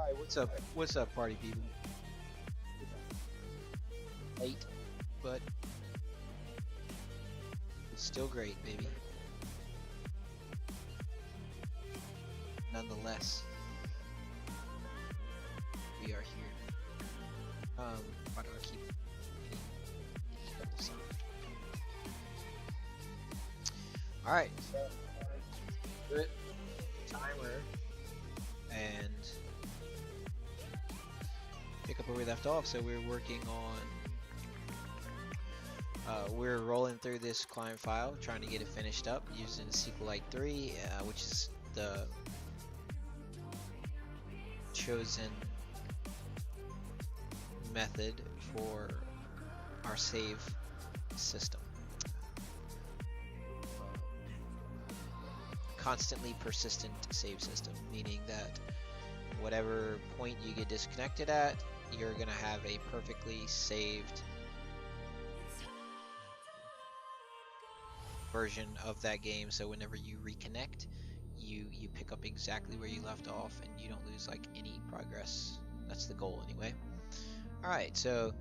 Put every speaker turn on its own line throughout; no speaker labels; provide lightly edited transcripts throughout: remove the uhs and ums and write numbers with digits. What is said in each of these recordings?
Hi, what's up? What's up, party people? Late, but it's still great, baby. Nonetheless, we are here. Why do I keep hitting the sound? All right, so do it. Timer and pick up where we left off. So we're working on. We're rolling through this client file, trying to get it finished up using SQLite 3, which is the chosen method for our save system. Constantly persistent save system, meaning that whatever point you get disconnected at, you're going to have a perfectly saved version of that game, so whenever you reconnect, you pick up exactly where you left off and you don't lose like any progress. That's the goal anyway. Alright, so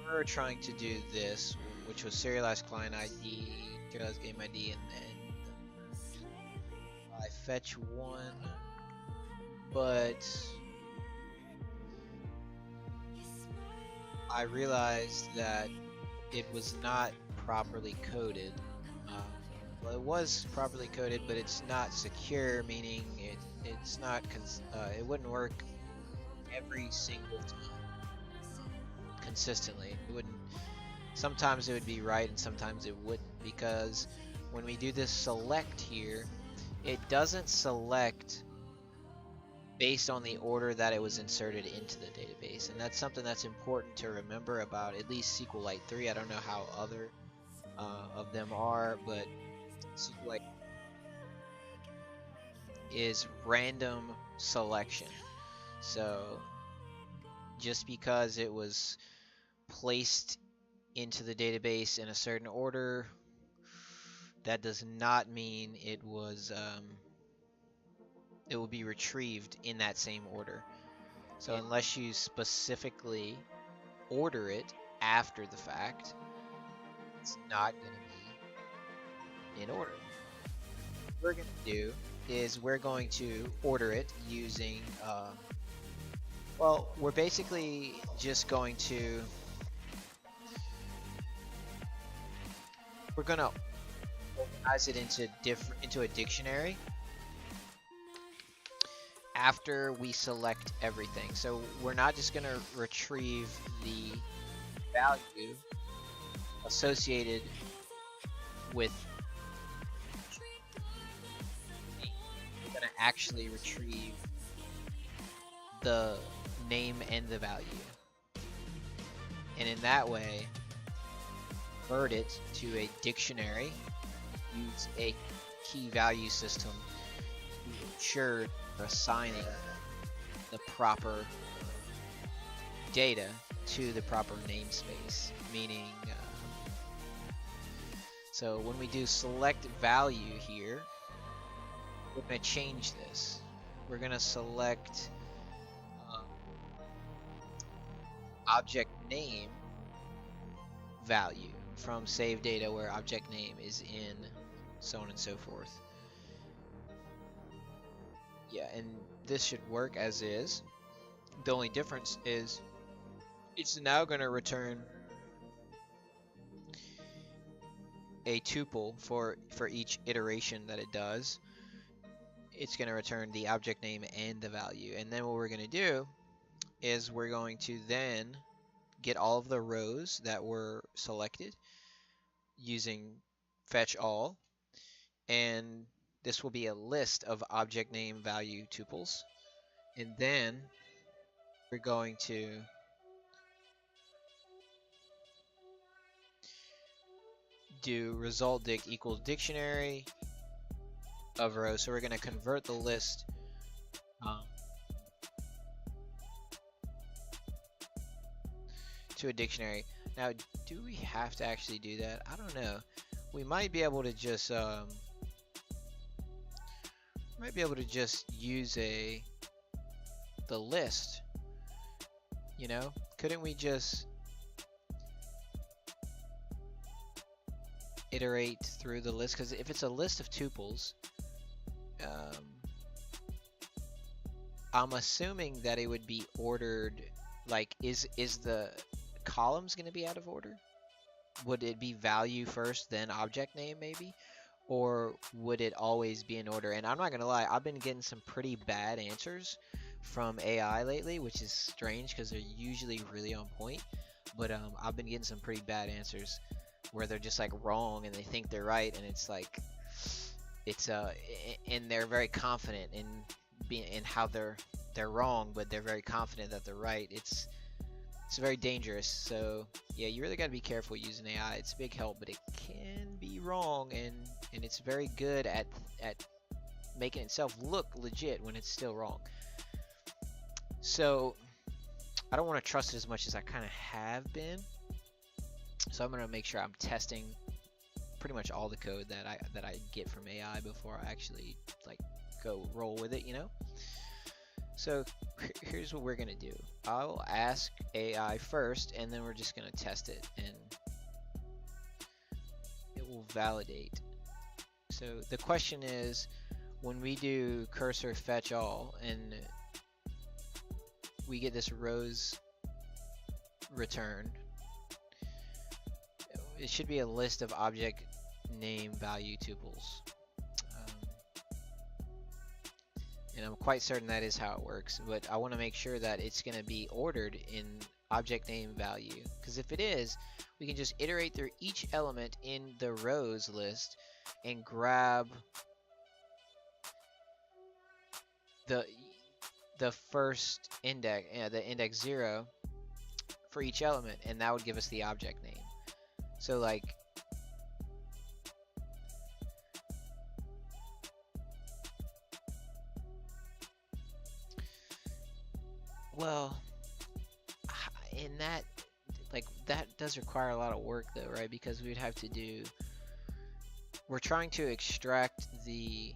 we're trying to do this, which was serialized client ID, serialized game ID, and then I fetch one, but I realized that it was not properly coded. Well, it was properly coded, but it's not secure, meaning it's not it wouldn't work every single time consistently. It wouldn't. Sometimes it would be right, and sometimes it wouldn't, because when we do this select here, it doesn't select based on the order that it was inserted into the database, and that's something that's important to remember about at least SQLite 3. I don't know how other of them are, but SQLite is random selection. So just because it was placed into the database in a certain order, that does not mean it will be retrieved in that same order. So unless you specifically order it after the fact, it's not going to be in order. What we're going to do is we're going to order it using, well, we're basically just going to, we're going to organize it into a dictionary after we select everything. So we're not just going to retrieve the value associated with, we're going to actually retrieve the name and the value, and in that way convert it to a dictionary, use a key value system to ensure assigning the proper data to the proper namespace, meaning so when we do select value here, we're going to change this. We're going to select object name value from save data where object name is in, so on and so forth. Yeah, and this should work as is. The only difference is it's now going to return a tuple for each iteration that it does. It's going to return the object name and the value, and then what we're going to do is we're going to then get all of the rows that were selected using fetch all, and this will be a list of object name value tuples, and then we're going to do result dict equals dictionary of rows. So we're going to convert the list to a dictionary. Now, do we have to actually do that? I don't know. We might be able to just might be able to just use the list, you know? Couldn't we just iterate through the list? Because if it's a list of tuples, I'm assuming that it would be ordered, like, is the columns going to be out of order? Would it be value first, then object name maybe? Or would it always be in order? And I'm not going to lie, I've been getting some pretty bad answers from AI lately, which is strange because they're usually really on point. But I've been getting some pretty bad answers where they're just like wrong and they think they're right, and it's like, and they're very confident in how they're wrong, but they're very confident that they're right. It's very dangerous. So yeah, you really got to be careful using AI. It's a big help, but it can be wrong, and it's very good at making itself look legit when it's still wrong. So I don't want to trust it as much as I kind of have been. So I'm going to make sure I'm testing pretty much all the code that I get from AI before I actually like go roll with it, you know? So here's what we're going to do. I'll ask AI first, and then we're just going to test it, and it will validate. So the question is, when we do cursor fetch all, and we get this rows return, it should be a list of object name value tuples. And I'm quite certain that is how it works, but I want to make sure that it's going to be ordered in object name value, because if it is, we can just iterate through each element in the rows list and grab the first index, the index 0 for each element, and that would give us the object name. So like, well, in that, like, that does require a lot of work though, right? Because we'd have to do, we're trying to extract the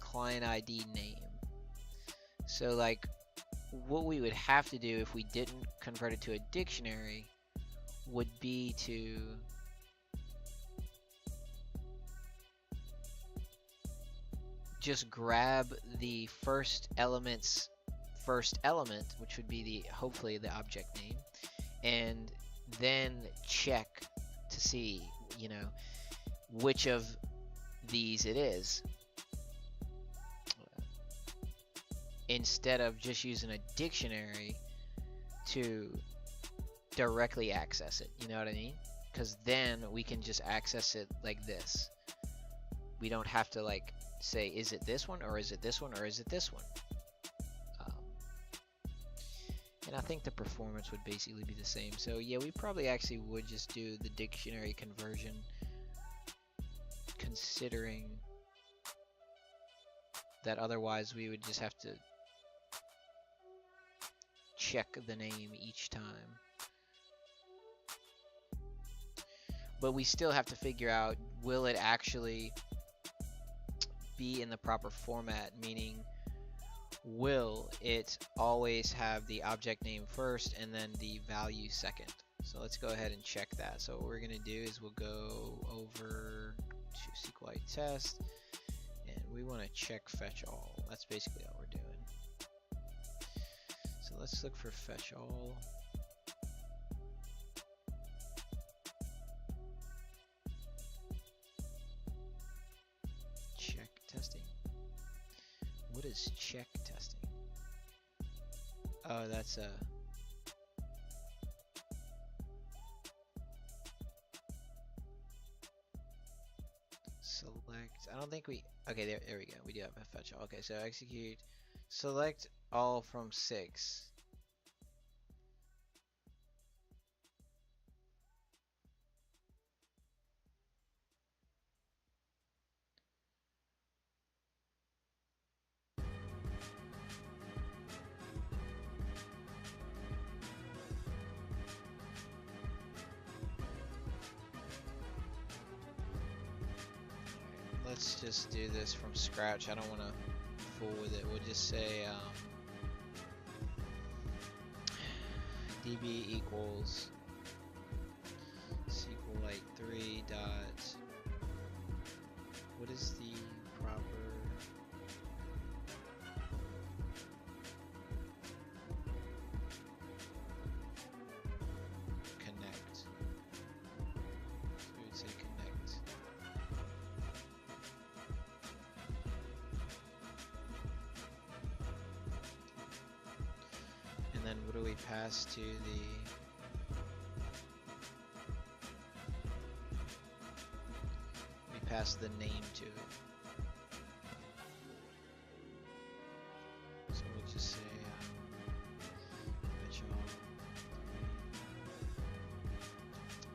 client ID name. So like, what we would have to do if we didn't convert it to a dictionary would be to just grab the first element, which would be the, hopefully the object name, and then check to see, you know, which of these it is, instead of just using a dictionary to directly access it, you know what I mean? Because then we can just access it like this. We don't have to like say, is it this one, or is it this one, or is it this one? And I think the performance would basically be the same. So yeah, we probably actually would just do the dictionary conversion, considering that otherwise we would just have to check the name each time. But we still have to figure out, will it actually be in the proper format, meaning will it always have the object name first and then the value second? So let's go ahead and check that. So what we're going to do is we'll go over to SQLite test, and we want to check fetch all. That's basically all we're doing. So let's look for fetch all. Check testing. What is check testing? Oh, that's a select. I don't think we. Okay, there we go. We do have a fetch all. Okay, so execute. Select all from 6. Let's let's just do this from scratch. I don't want to fool with it. We'll just say db equals SQLite 3 dot. What is the proper connect? So we would say connect. And then what do we pass to the pass the name to it. So we'll just say fetch all.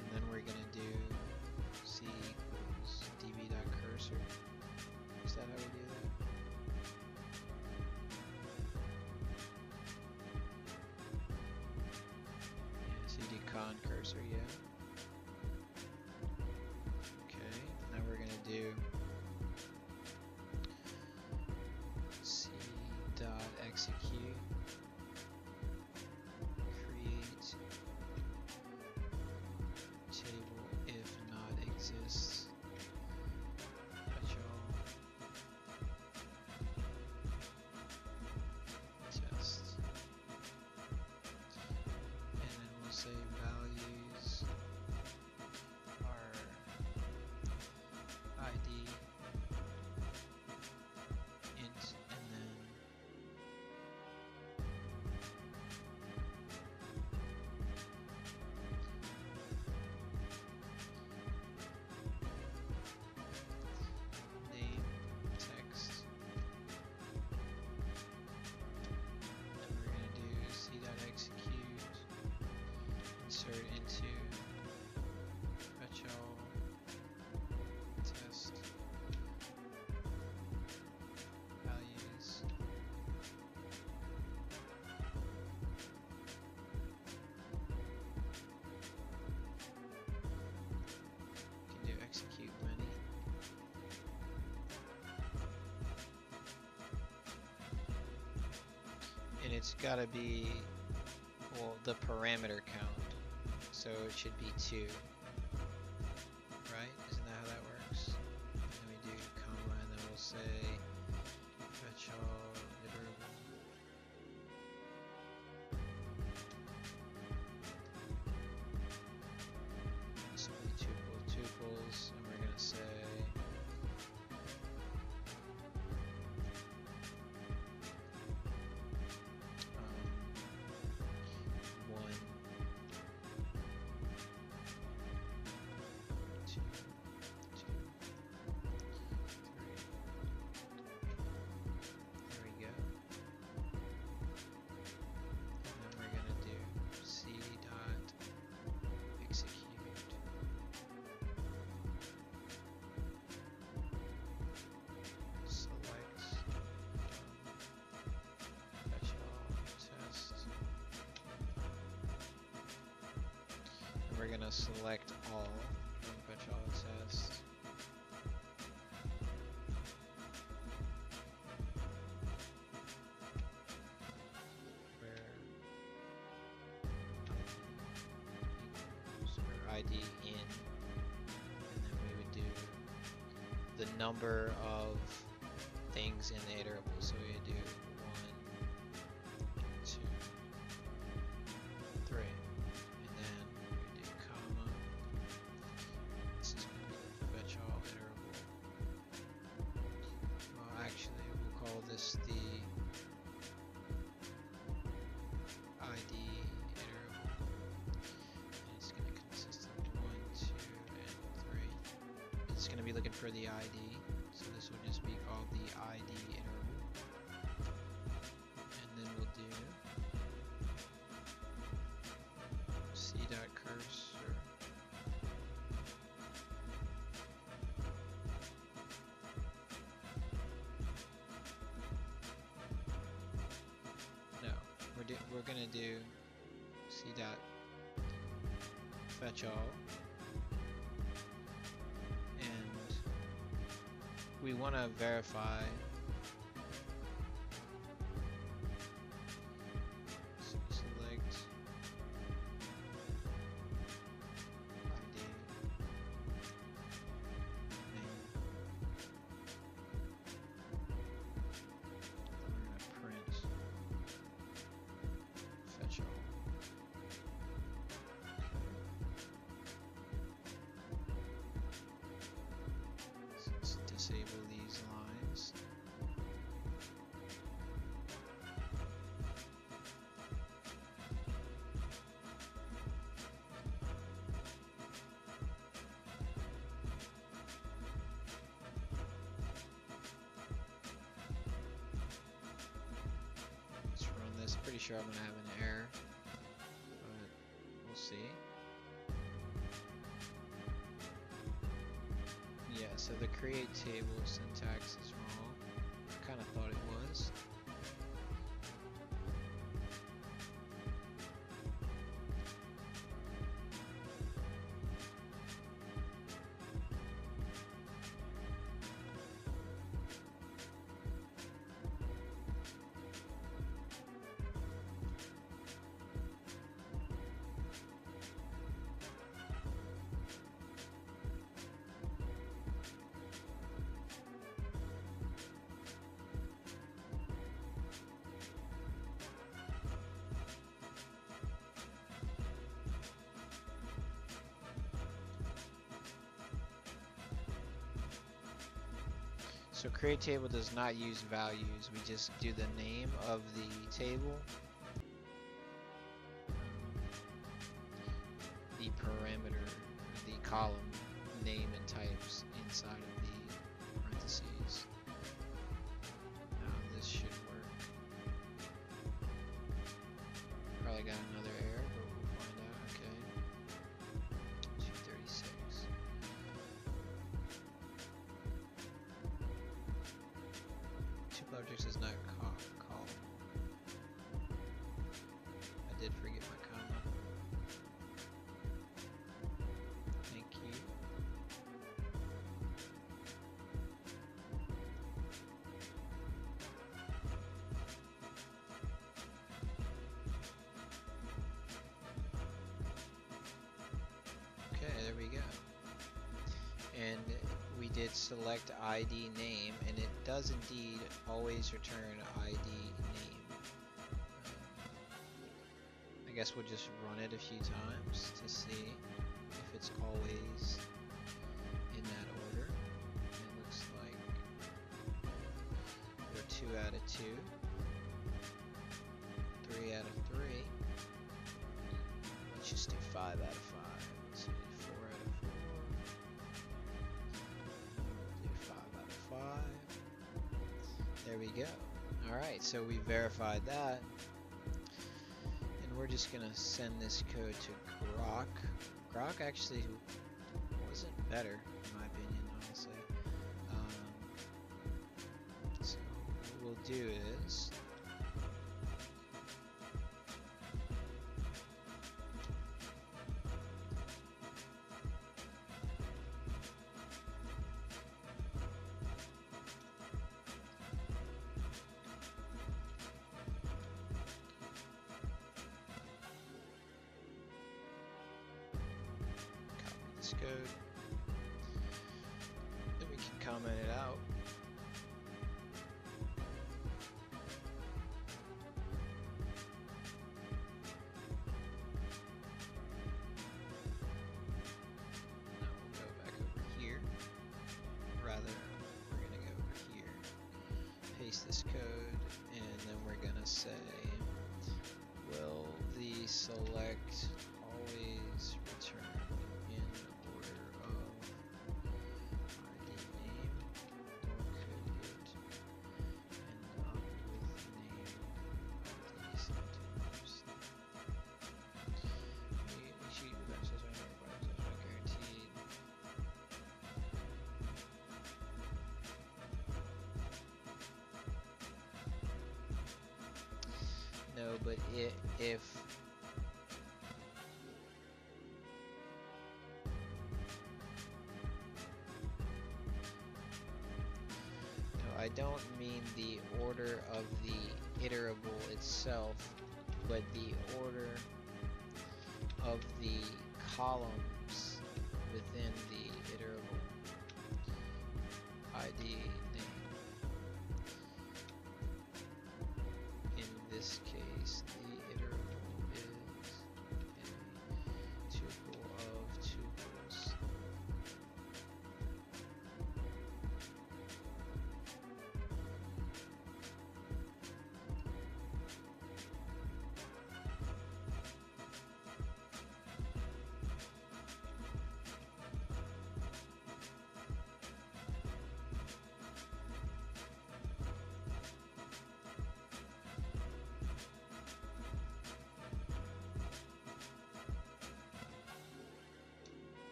And then we're gonna do c equals db.cursor. Is that how we do that? Yeah, cd con cursor, yeah. Do c dot execute create table if not exists fetch all test, and then we'll say values are ID int, and then name text, and we're going to do c.execute insert into fetch all test values. You can do execute many. And it's got to be, well, the parameter count. So it should be 2. Right? Isn't that how that works? And then we do comma, and then we'll say fetch all iterable. This will be tuple of tuples, and we're gonna say one, two, three. There we go. And then we're gonna do c dot execute select fetch all test. And we're gonna select all from fetch all test. Where ID in, and then we would do the number of things in the iterable. So we would do 1, 2, 3, and then we do comma. This is going to be the fetch all iterable. Well, actually, we'll call this the ID iterable. And it's going to consist of 1, 2, and 3. It's going to be looking for the ID, so this will just be called the ID iterable. And then we'll do c.cursor. No, we're gonna do c.fetch all, and we want to verify. So select ID name. We're gonna print fetch all. Let's disable these lines. Let's run this. Pretty sure I'm gonna have an error, but we'll see. Yeah, so the create table syntax is wrong. I kind of thought it was. So create table does not use values. We just do the name of the table, the parameter, the column name and types inside of the parentheses. Now this should work. Probably got another error, but we'll find out. Okay. 236. Objects is not column. I did forget my comma. Thank you. Okay, there we go. And we did select ID name, and it does indeed always return ID name. I guess we'll just run it a few times to see if it's always in that order. It looks like we're 2 out of 2, 3 out of 3. Let's just do 5 out of 5. Let's see, 4 out of 4. Do 5 out of 5. There we go. Alright, so we verified that. And we're just gonna send this code to Grok. Grok actually wasn't better, in my opinion, honestly. So what we'll do is code, then we can comment it out. Now we'll go back over here. Rather, we're going to go over here, paste this code, and then we're going to say, will the select always return in order of ID name, or could it end up with name ID sometimes? Make sure you do that, so it's not guaranteed. No, but if don't mean the order of the iterable itself, but the order of the columns within the iterable ID name. In this case, the iterable is a tuple of tuples.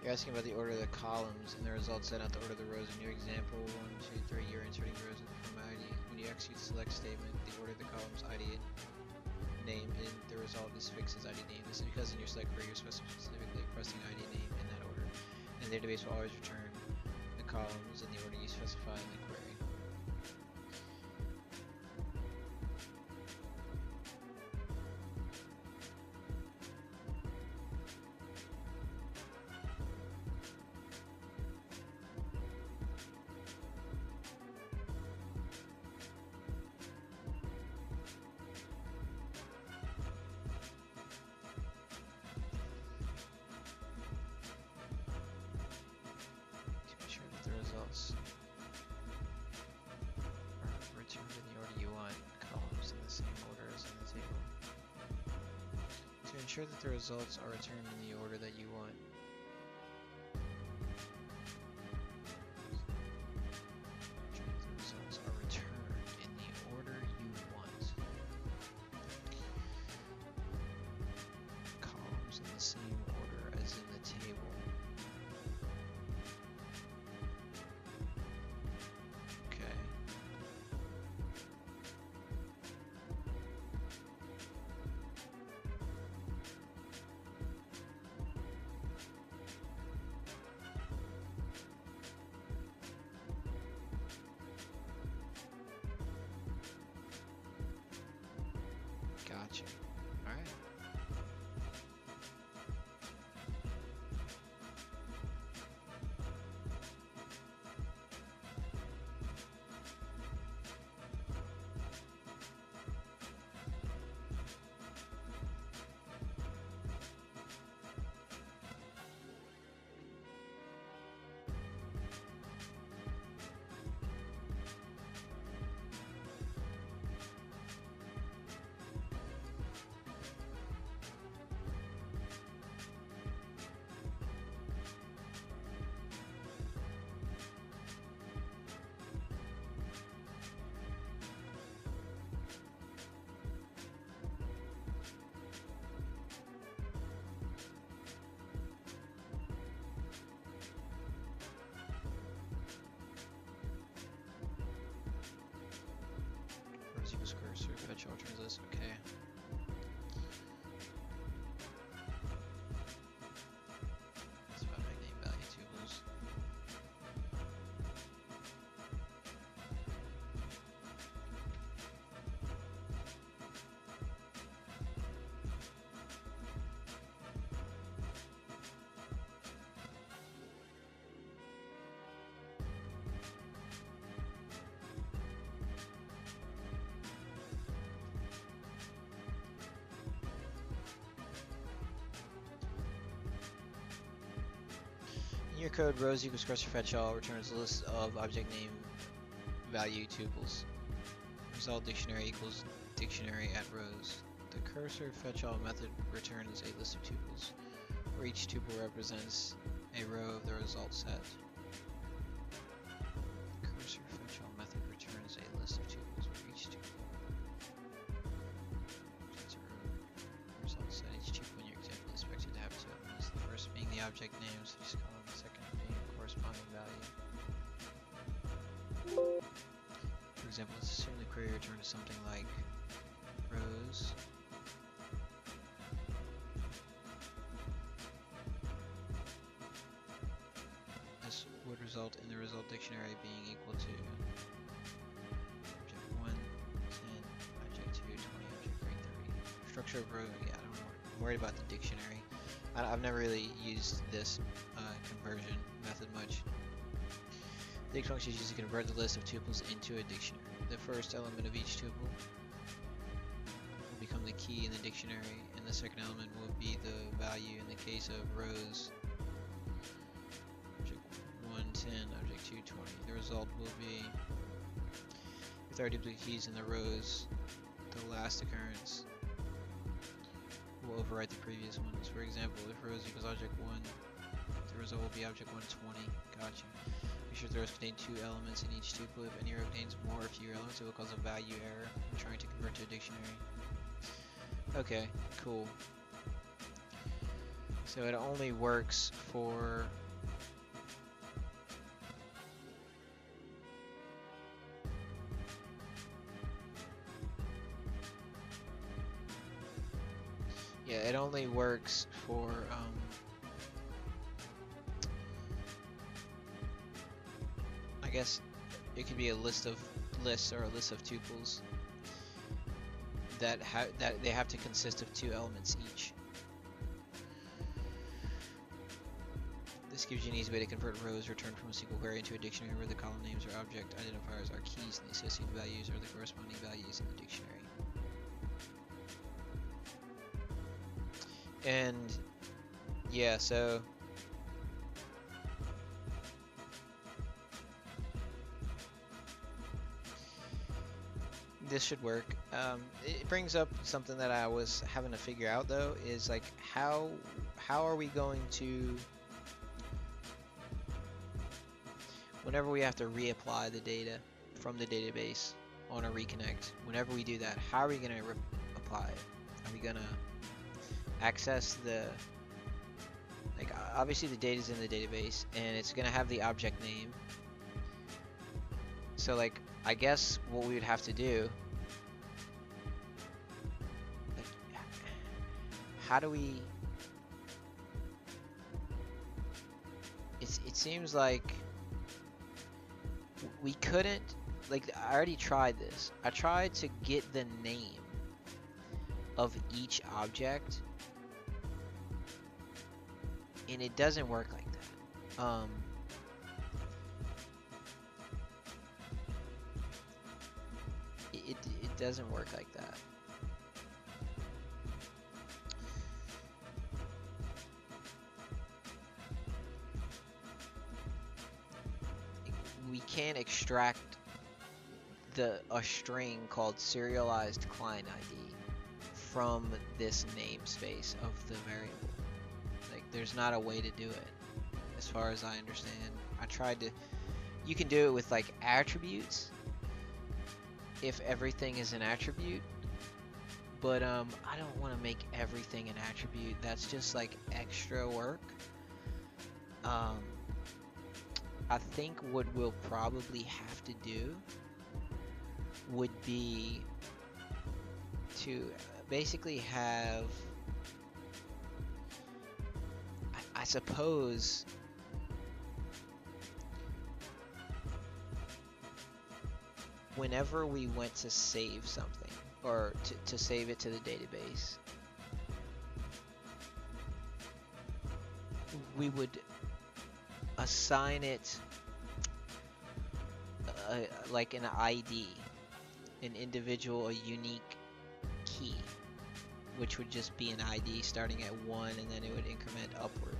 You're asking about the order of the columns and the result set, not the order of the rows. In your example, 1, 2, 3, you're inserting rows in the form ID. When you execute the select statement, the order of the columns ID name in the result is fixed as ID name. This is because in your select query, you're specifically requesting ID name in that order. And the database will always return the columns in the order you specify in the query. Results are returned in the order you want, columns in the same order as in the table. To ensure that the results are returned in the order that you want, the results are returned in the order you want, columns in the same order as in the table. Gotcha. All right. Rows equals cursor, fetch all returns list, okay. That's about my name value tuples. In your code, rows equals cursor fetch all returns a list of object name value tuples. Result dictionary equals dictionary at rows. The cursor fetch all method returns a list of tuples, where each tuple represents a row of the result set. Cursor fetch all method returns a list of tuples, where each tuple represents a row of the result set. Each tuple in your example is expected to have two elements. The first being the object name, so just call the second being a corresponding value. For example, let's assume the query returns something like rows this would result in the result dictionary being equal to object 1, 10, object 2, 20, object 3, 30. Structure of row, yeah, I'm worried about the dictionary. I've never really used this conversion method much. The dict function is used to convert the list of tuples into a dictionary. The first element of each tuple will become the key in the dictionary, and the second element will be the value in the case of rows. Object 1, 10, object 2, 20. The result will be, if there are duplicate keys in the rows, the last occurrence will overwrite the previous ones. For example, if rows equals object 1, the result will be object 120. Gotcha. Make sure the rows contain 2 elements in each tuple. If any row contains more or fewer elements, it will cause a value error when trying to convert to a dictionary. Okay, cool. So it only works for it only works for I guess it could be a list of lists or a list of tuples that they have to consist of 2 elements each. This gives you an easy way to convert rows returned from a SQL query into a dictionary where the column names or object identifiers are keys and the associated values are the corresponding values in the dictionary. And yeah, so this should work. It brings up something that I was having to figure out though, is like how are we going to, whenever we have to reapply the data from the database on a reconnect, whenever we do that, how are we going to apply it? Are we going to access the, like obviously the data is in the database and it's going to have the object name. So like I guess what we would have to do, like, how do we, it seems like we couldn't, like I already tried this. I tried to get the name of each object and it doesn't work like that. It doesn't work like that. We can't extract a string called serialized client ID from this namespace of the variable. Like there's not a way to do it as far as I understand. I tried to, you can do it with like attributes if everything is an attribute, but I don't want to make everything an attribute. That's just like extra work. I think what we'll probably have to do would be to basically have, I suppose, whenever we went to save something, or to save it to the database, we would assign it like an ID, an individual, a unique key, which would just be an ID starting at 1, and then it would increment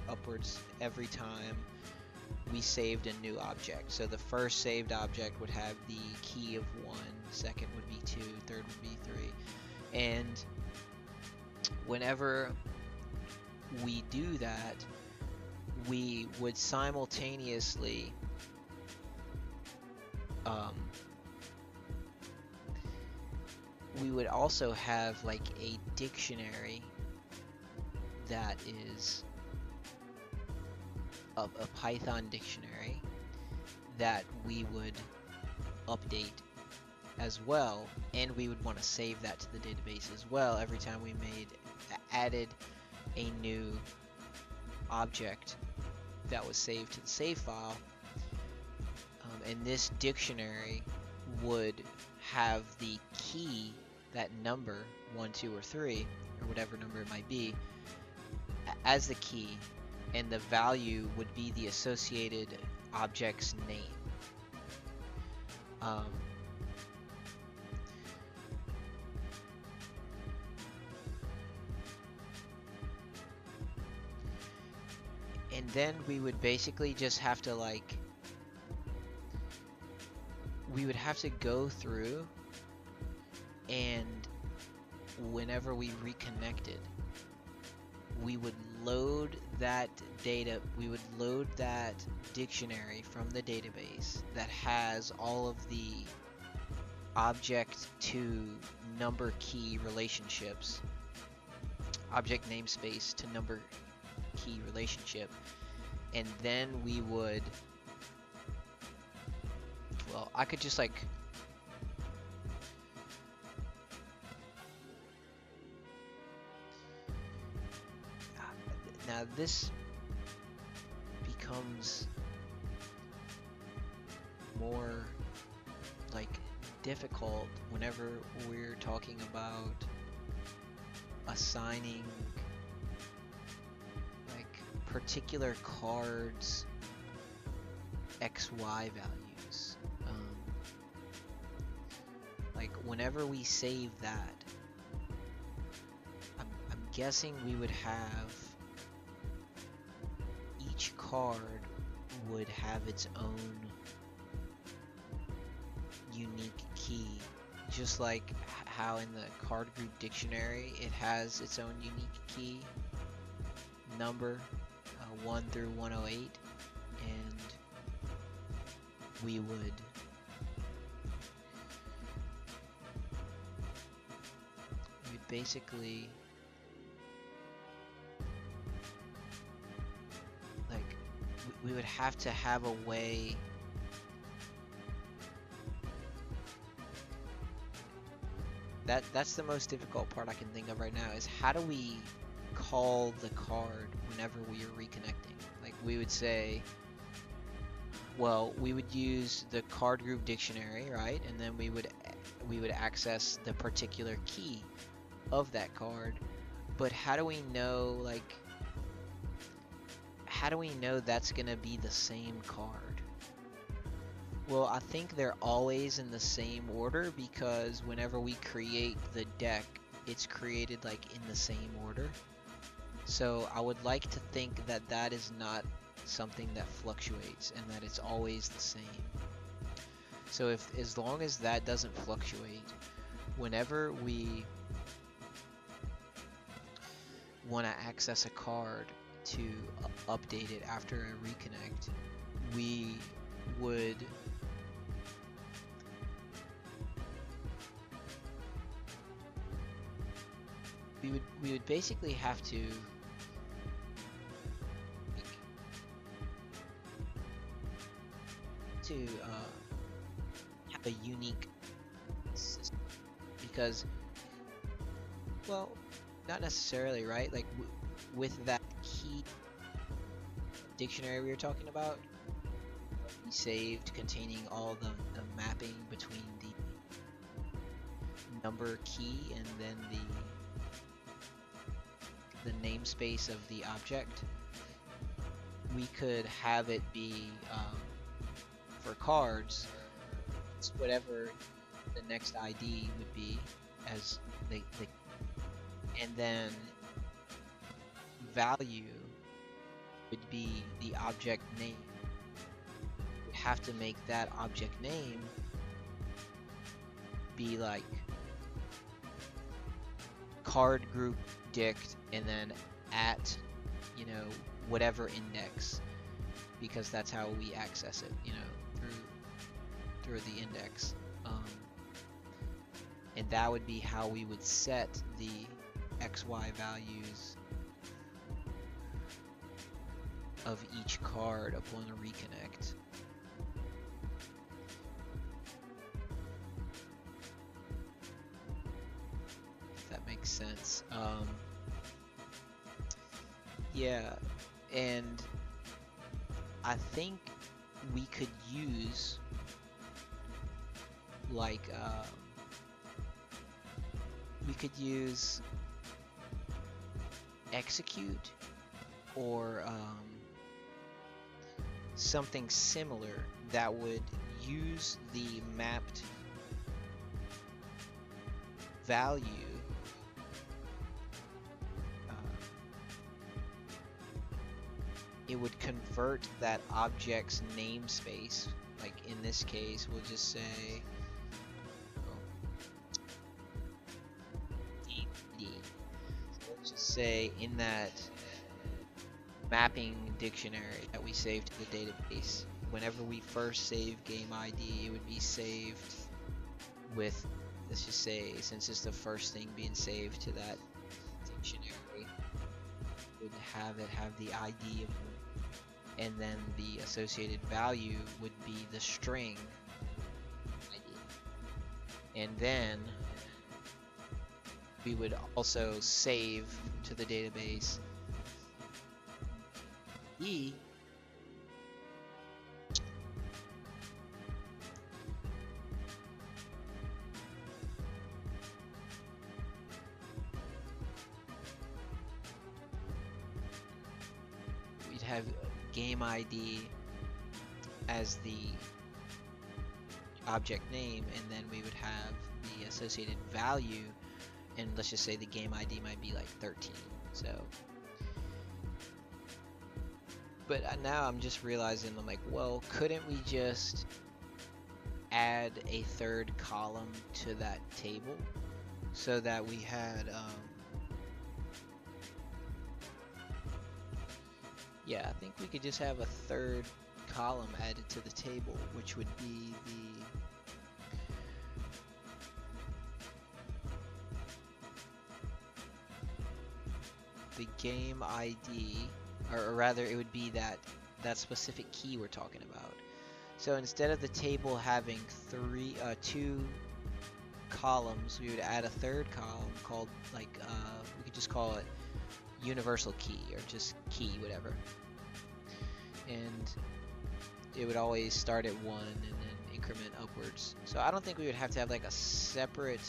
upwards every time we saved a new object. So the first saved object would have the key of 1, second would be 2, third would be 3. And whenever we do that, we would simultaneously we would also have like a dictionary that is a Python dictionary that we would update as well, and we would want to save that to the database as well every time we added a new object that was saved to the save file. And this dictionary would have the key, that number, 1, 2, or 3, or whatever number it might be, as the key, and the value would be the associated object's name. And then we would basically just have to we would have to go through, and whenever we reconnected, we would load that data, we would load that dictionary from the database that has all of the object to number key relationships, object namespace to number key relationship, and then we would, well, I could just now this becomes more difficult whenever we're talking about assigning particular cards XY values. Whenever we save that, I'm guessing we would have, each card would have its own unique key, just like how in the card group dictionary it has its own unique key number, 1 through 108, and we would basically we would have to have a way that's the most difficult part I can think of right now, is how do we call the card whenever we are reconnecting? We would say, well, we would use the card group dictionary, right? And then we would access the particular key of that card. But how do we know that's gonna be the same card? Well, I think they're always in the same order, because whenever we create the deck, it's created in the same order. So I would like to think that that is not something that fluctuates, and that it's always the same. So as long as that doesn't fluctuate, whenever we want to access a card to update it after a reconnect, we would basically have to have a unique system, because, well, not necessarily, right? With that key dictionary we were talking about, we saved containing all the mapping between the number key and then the namespace of the object. We could have it be for cards, it's whatever the next ID would be, as and then value would be the object name. We'd have to make that object name be card group dict and then at whatever index, because that's how we access it, through the index, and that would be how we would set the XY values of each card upon a reconnect. If that makes sense. Yeah, and I think we could use like we could use execute or something similar that would use the mapped value it would convert that object's namespace. Like in this case, we'll just say DD. So let's just say in that mapping dictionary that we saved to the database, whenever we first save game ID, it would be saved with, let's just say, since it's the first thing being saved to that dictionary, would have it have the ID of, and then the associated value would be the string ID. And then we would also save to the database E we'd have game ID as the object name, and then we would have the associated value, and let's just say the game ID might be like 13. So, but now I'm just realizing, I'm like, well, couldn't we just add a third column to that table so that we had yeah, I think we could just have a third column added to the table, which would be the game ID, or rather it would be that specific key we're talking about. So instead of the table having two columns, we would add a third column called, like, we could just call it universal key, or just key, whatever. And it would always start at 1 and then increment upwards. So I don't think we would have to have like a separate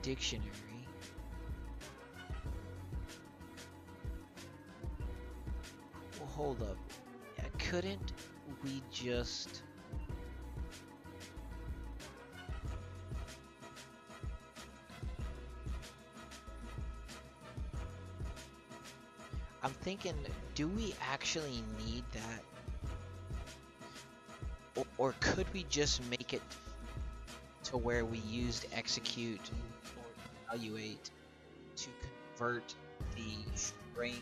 dictionary. Well, hold up. Couldn't we just I'm thinking, do we actually need that? Or could we just make it to where we used execute or evaluate to convert the string,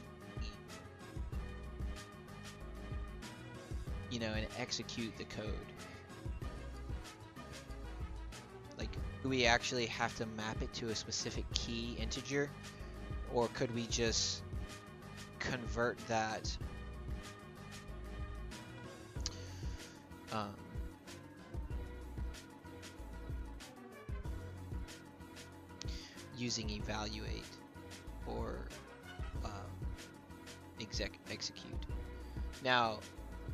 you know, and execute the code? Like, do we actually have to map it to a specific key integer? Or could we just convert that using evaluate or execute? Now,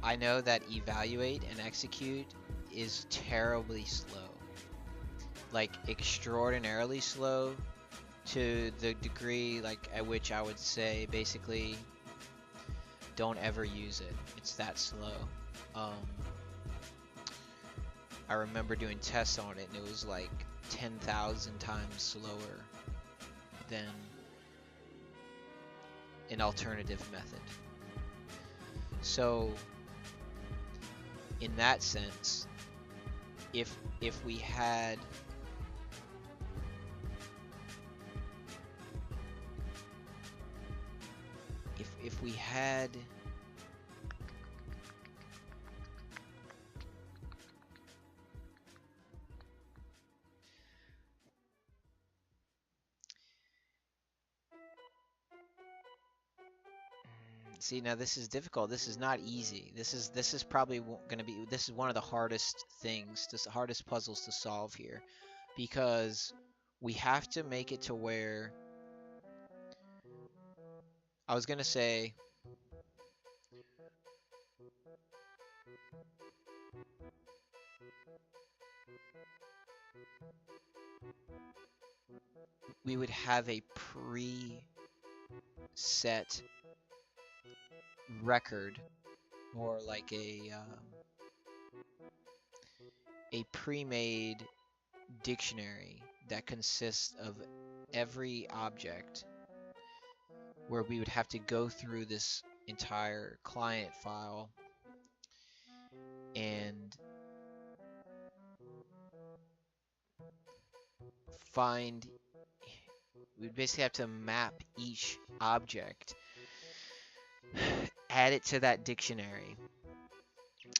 I know that evaluate and execute is terribly slow, like extraordinarily slow, to the degree like at which I would say basically don't ever use it. It's that slow. I remember doing tests on it and it was like 10,000 times slower than an alternative method. So in that sense, if we had if we had see, now this is difficult. This is not easy. This is probably going to be, this is one of the hardest things, the hardest puzzles to solve here, because we have to make it to where I was gonna say we would have a preset record, or like a pre-made dictionary that consists of every object, where we would have to go through this entire client file and find, we'd basically have to map each object, add it to that dictionary,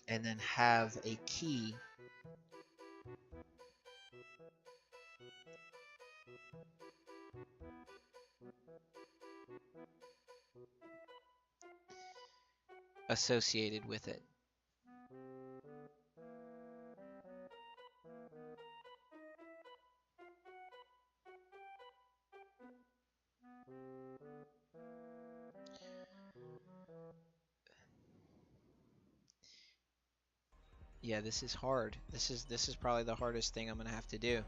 and then have a key associated with it. Yeah, this is hard. This is probably the hardest thing I'm gonna have to do.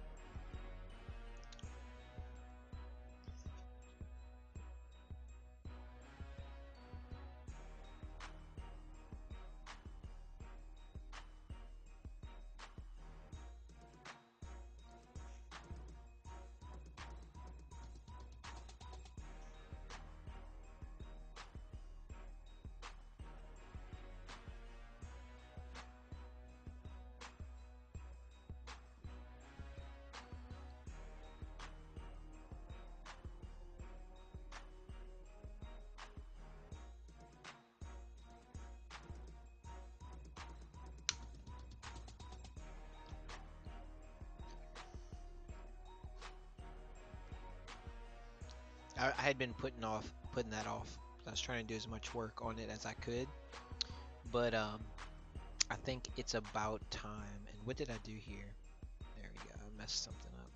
I had been putting that off. I was trying to do as much work on it as I could, but I think it's about time. And what did I do here? There we go. I messed something up.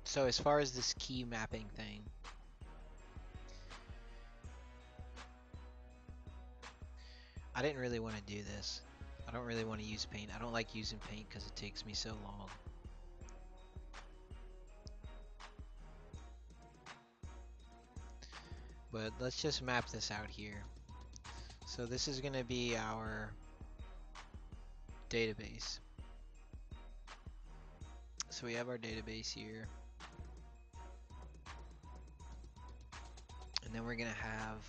So as far as this key mapping thing, I didn't really want to do this. I don't really want to use paint. I don't like using paint because it takes me so long. But let's just map this out here. So this is going to be our database. So we have our database here. And then we're going to have,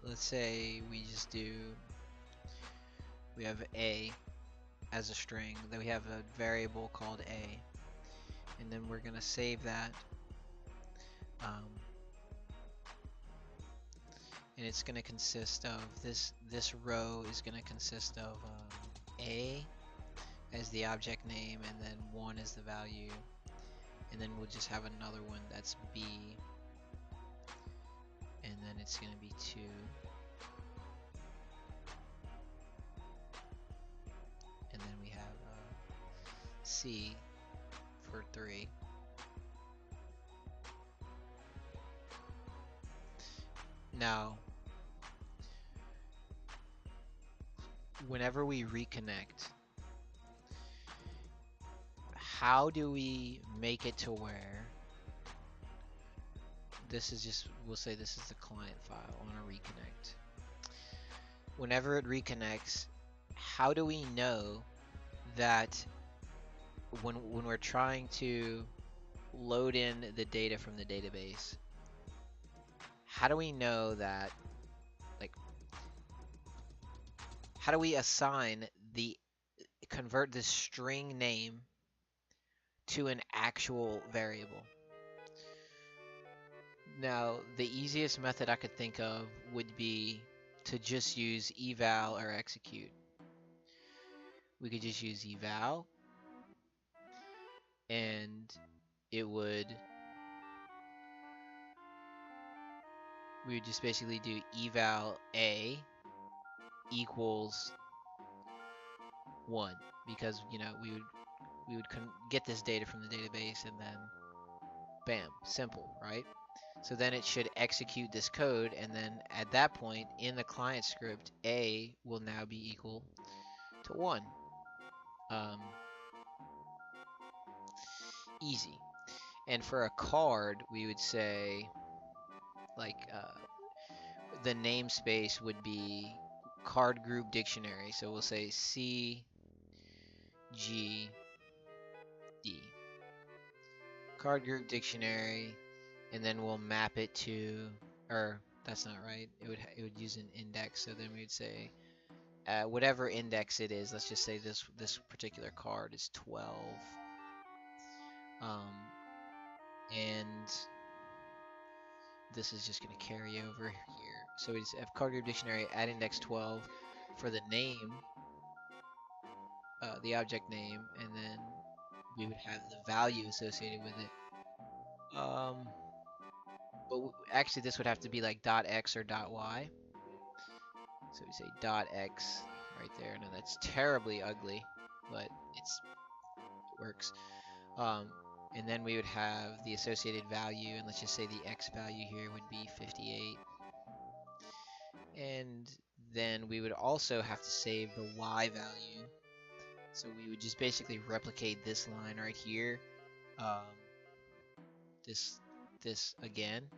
let's say we just do, we have A as a string. Then we have a variable called A. And then we're going to save that. And it's going to consist of this row is going to consist of A as the object name, and then 1 as the value, and then we'll just have another one that's B, and then it's going to be 2, and then we have C for 3. Now, whenever we reconnect, how do we make it to where this is just, we'll say this is the client file on a reconnect. Whenever it reconnects, how do we know that when we're trying to load in the data from the database, how do we know that, like, how do we convert this string name to an actual variable? Now, the easiest method I could think of would be to just use eval or execute. We could just use eval, and we would just basically do eval A equals 1. because we would get this data from the database, and then bam, simple, right? So then it should execute this code, and then at that point in the client script, a will now be equal to 1. Um, Easy. And for a card, we would say like the namespace would be card group dictionary. So we'll say CGD. Card group dictionary, and then we'll map it to, or that's not right. It would use an index. So then we'd say whatever index it is. Let's just say this particular card is 12. And this is just going to carry over here. So we just have card group dictionary at index 12 for the name, the object name, and then we would have the value associated with it. But actually this would have to be like .x or .y. So we say .x right there. Now that's terribly ugly, but it works. And then we would have the associated value, and let's just say the x value here would be 58. And then we would also have to save the y value. So we would just basically replicate this line right here, this again,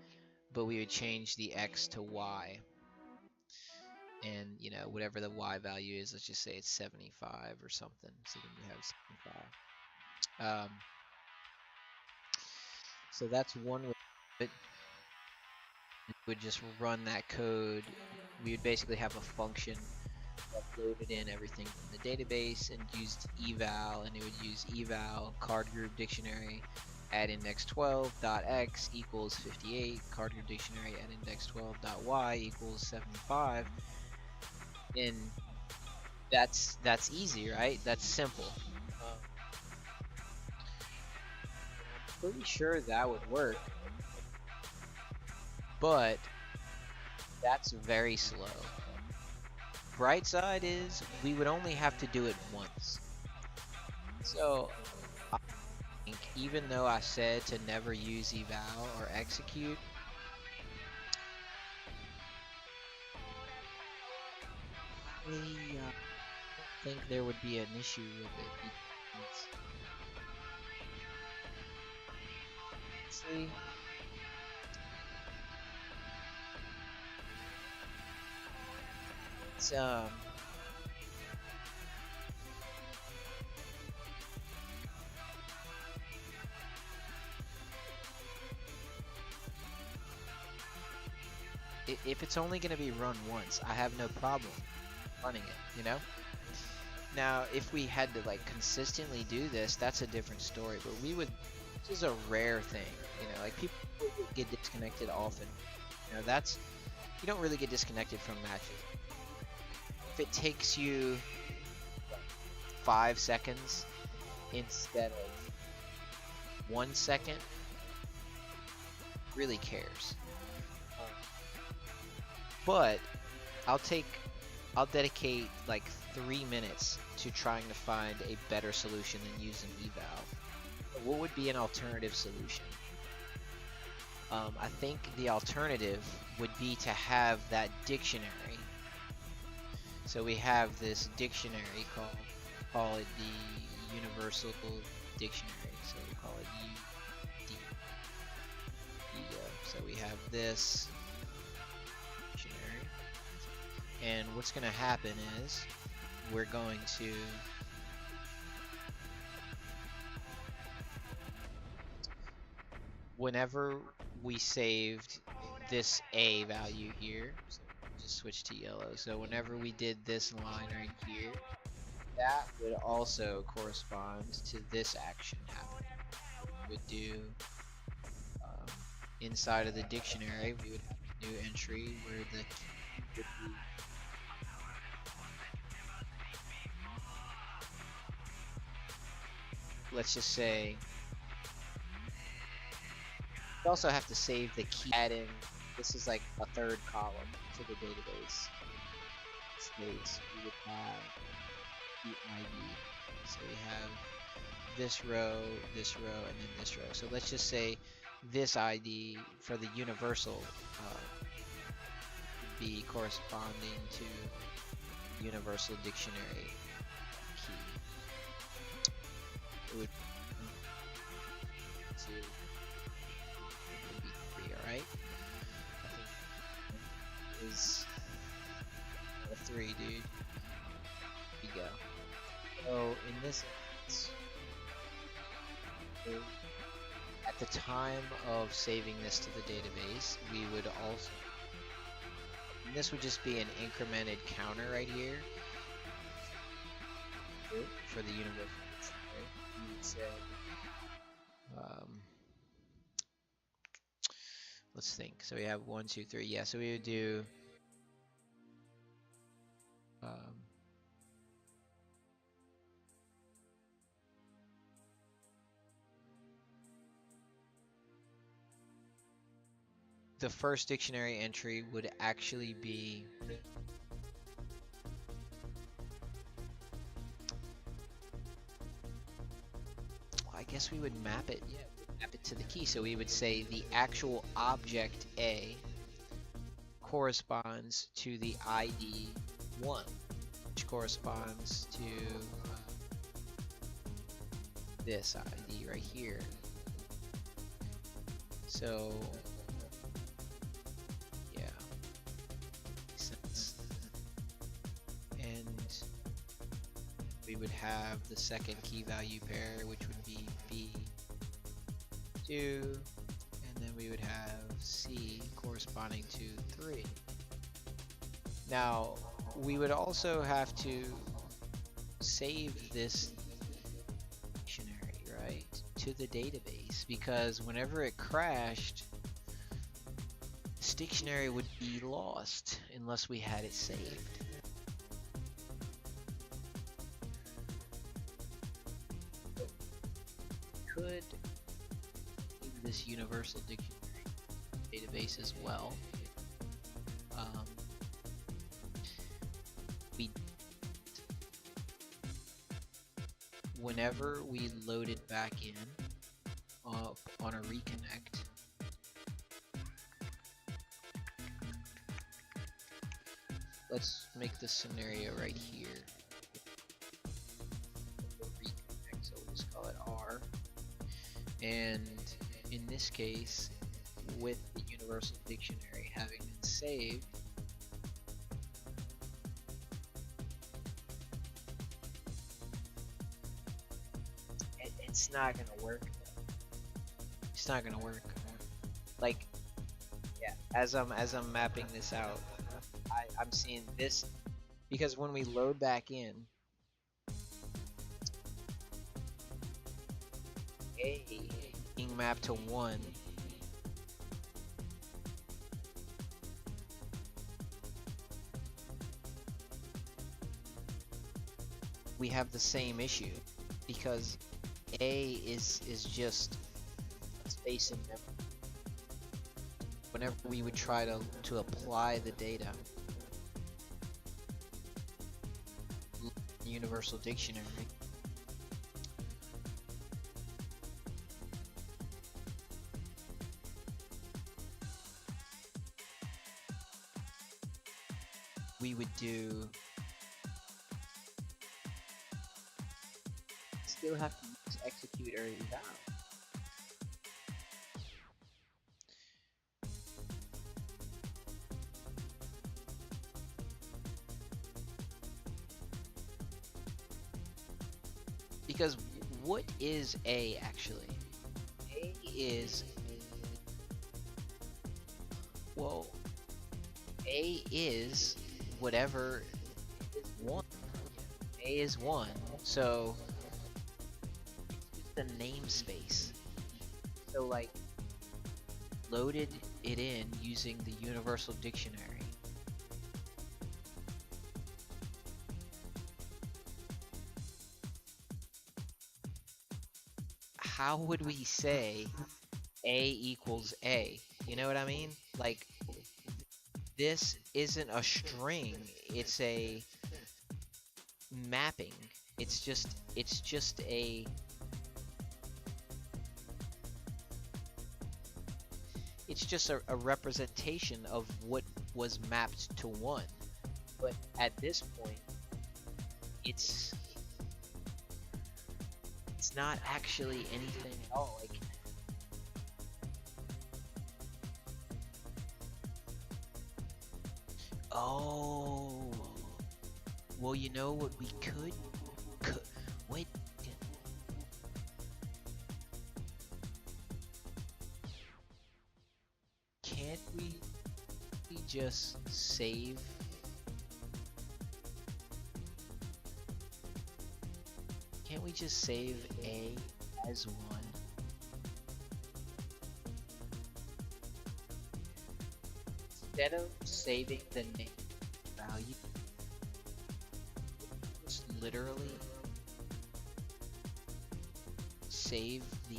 but we would change the x to y. And whatever the y value is, let's just say it's 75 or something. So then we have 75. So that's one way. But we would just run that code. We would basically have a function that loaded in everything from the database and used eval, and it would use eval card group dictionary at index 12.x equals 58, card group dictionary at index 12.y equals 75. And that's easy, right? That's simple. I'm pretty sure that would work, but that's very slow. Bright side is we would only have to do it once. So I think even though I said to never use eval or execute, I think there would be an issue with it. See, it's if it's only going to be run once, I have no problem running it, Now, if we had to like consistently do this, that's a different story, but this is a rare thing, like people get disconnected often. That's, you don't really get disconnected from matches. If it takes you 5 seconds instead of 1 second, really cares. But I'll dedicate like 3 minutes to trying to find a better solution than using eval. What would be an alternative solution? I think the alternative would be to have that dictionary. So we have this dictionary call it the Universal Dictionary. So we call it UD. So we have this dictionary, and what's going to happen is we're going to whenever we saved this A value here, so just switch to yellow. So whenever we did this line right here, that would also correspond to this action happening. We would do inside of the dictionary, we would have a new entry where the key would be let's just say you also have to save the key. Add in, this is like a third column to the database space. We would have the ID. So we have this row, and then this row. So let's just say this ID for the universal would be corresponding to universal dictionary key. It would be 2, maybe 3, alright? I think is a 3, dude. Here we go. So in this instance, at the time of saving this to the database, we would also, and this would just be an incremented counter right here for the universal. You would say, let's think. So we have 1, 2, 3. Yeah, so we would do the first dictionary entry would actually be I guess we would map it. Yeah, we'd map it to the key. So we would say the actual object A corresponds to the ID 1, which corresponds to this ID right here. So yeah, makes sense. And we would have the second key value pair, which would be B2, and then we would have C corresponding to 3. Now, we would also have to save this dictionary, right, to the database, because whenever it crashed, this dictionary would be lost unless we had it saved. Could save this universal dictionary database as well. Whenever we load it back in on a reconnect, let's make the scenario right here. Reconnect, so we'll just call it R. And in this case, with the universal dictionary having been saved, it's not gonna work. It's not gonna work. Like, yeah, as I'm mapping this out, I'm seeing this, because when we load back in, A being mapped to 1, we have the same issue, because A is just space in memory. Whenever we would try to apply the data, universal dictionary, we would do, still have to use execute or eval. Because what is A actually? A is, well, A is whatever is 1. A is 1, so it's the namespace. So like, loaded it in using the universal dictionary. How would we say A equals A? You know what I mean? Like, this isn't a string, it's a mapping. It's just a a representation of what was mapped to 1. But at this point, it's not actually anything at all. Like, oh, well, you know what we could wait. Can't we just save? Can't we just save A as 1? Instead of saving the name value, just literally save the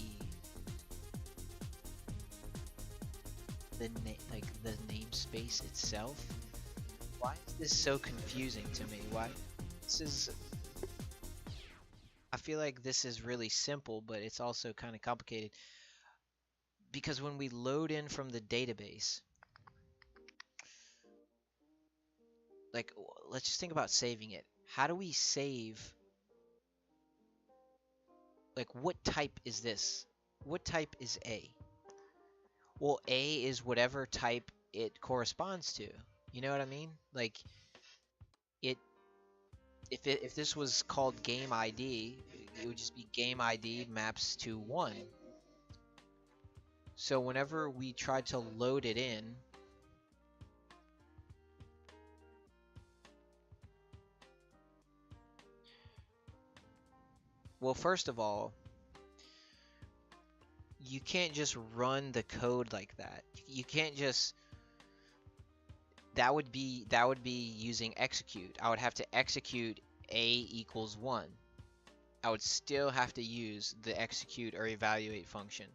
namespace itself. Why is this so confusing to me? Why? This is. I feel like this is really simple, but it's also kind of complicated. Because when we load in from the database, like, let's just think about saving it. How do we save? Like, what type is this? What type is A? Well, A is whatever type it corresponds to. You know what I mean? Like, it if this was called game ID, it would just be game ID maps to 1. So whenever we try to load it in, well, first of all, you can't just run the code like that. You can't just. That would be using execute. I would have to execute A equals 1. I would still have to use the execute or evaluate function.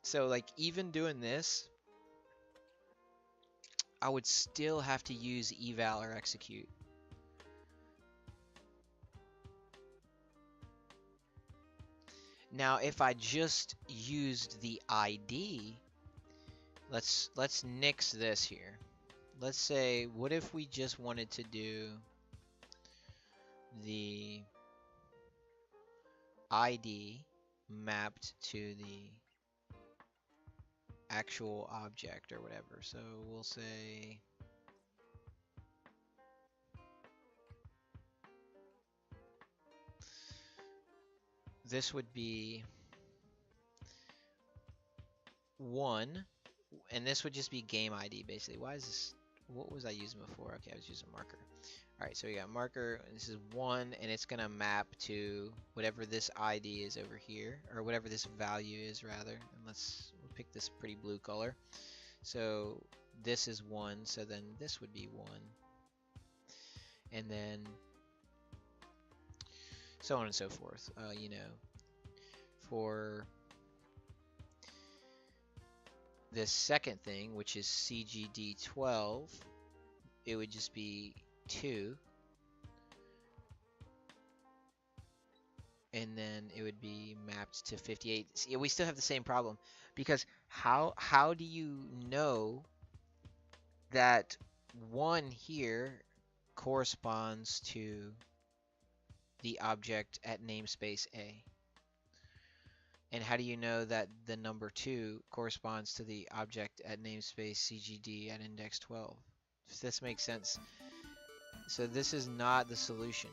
So like even doing this, I would still have to use eval or execute. Now if I just used the ID, let's nix this here. Let's say, what if we just wanted to do the ID mapped to the actual object or whatever. So we'll say this would be 1, and this would just be game ID basically. Why is this? What was I using before? Okay, I was using marker. Alright, so we got marker, and this is 1, and it's gonna map to whatever this ID is over here, or whatever this value is rather. And we'll pick this pretty blue color. So this is 1, so then this would be 1. And then so on and so forth. You know, for this second thing, which is CGD12, it would just be 2. And then it would be mapped to 58. See, we still have the same problem, because how do you know that 1 here corresponds to the object at namespace A? And how do you know that the number 2 corresponds to the object at namespace CGD at index 12? If this makes sense. So this is not the solution.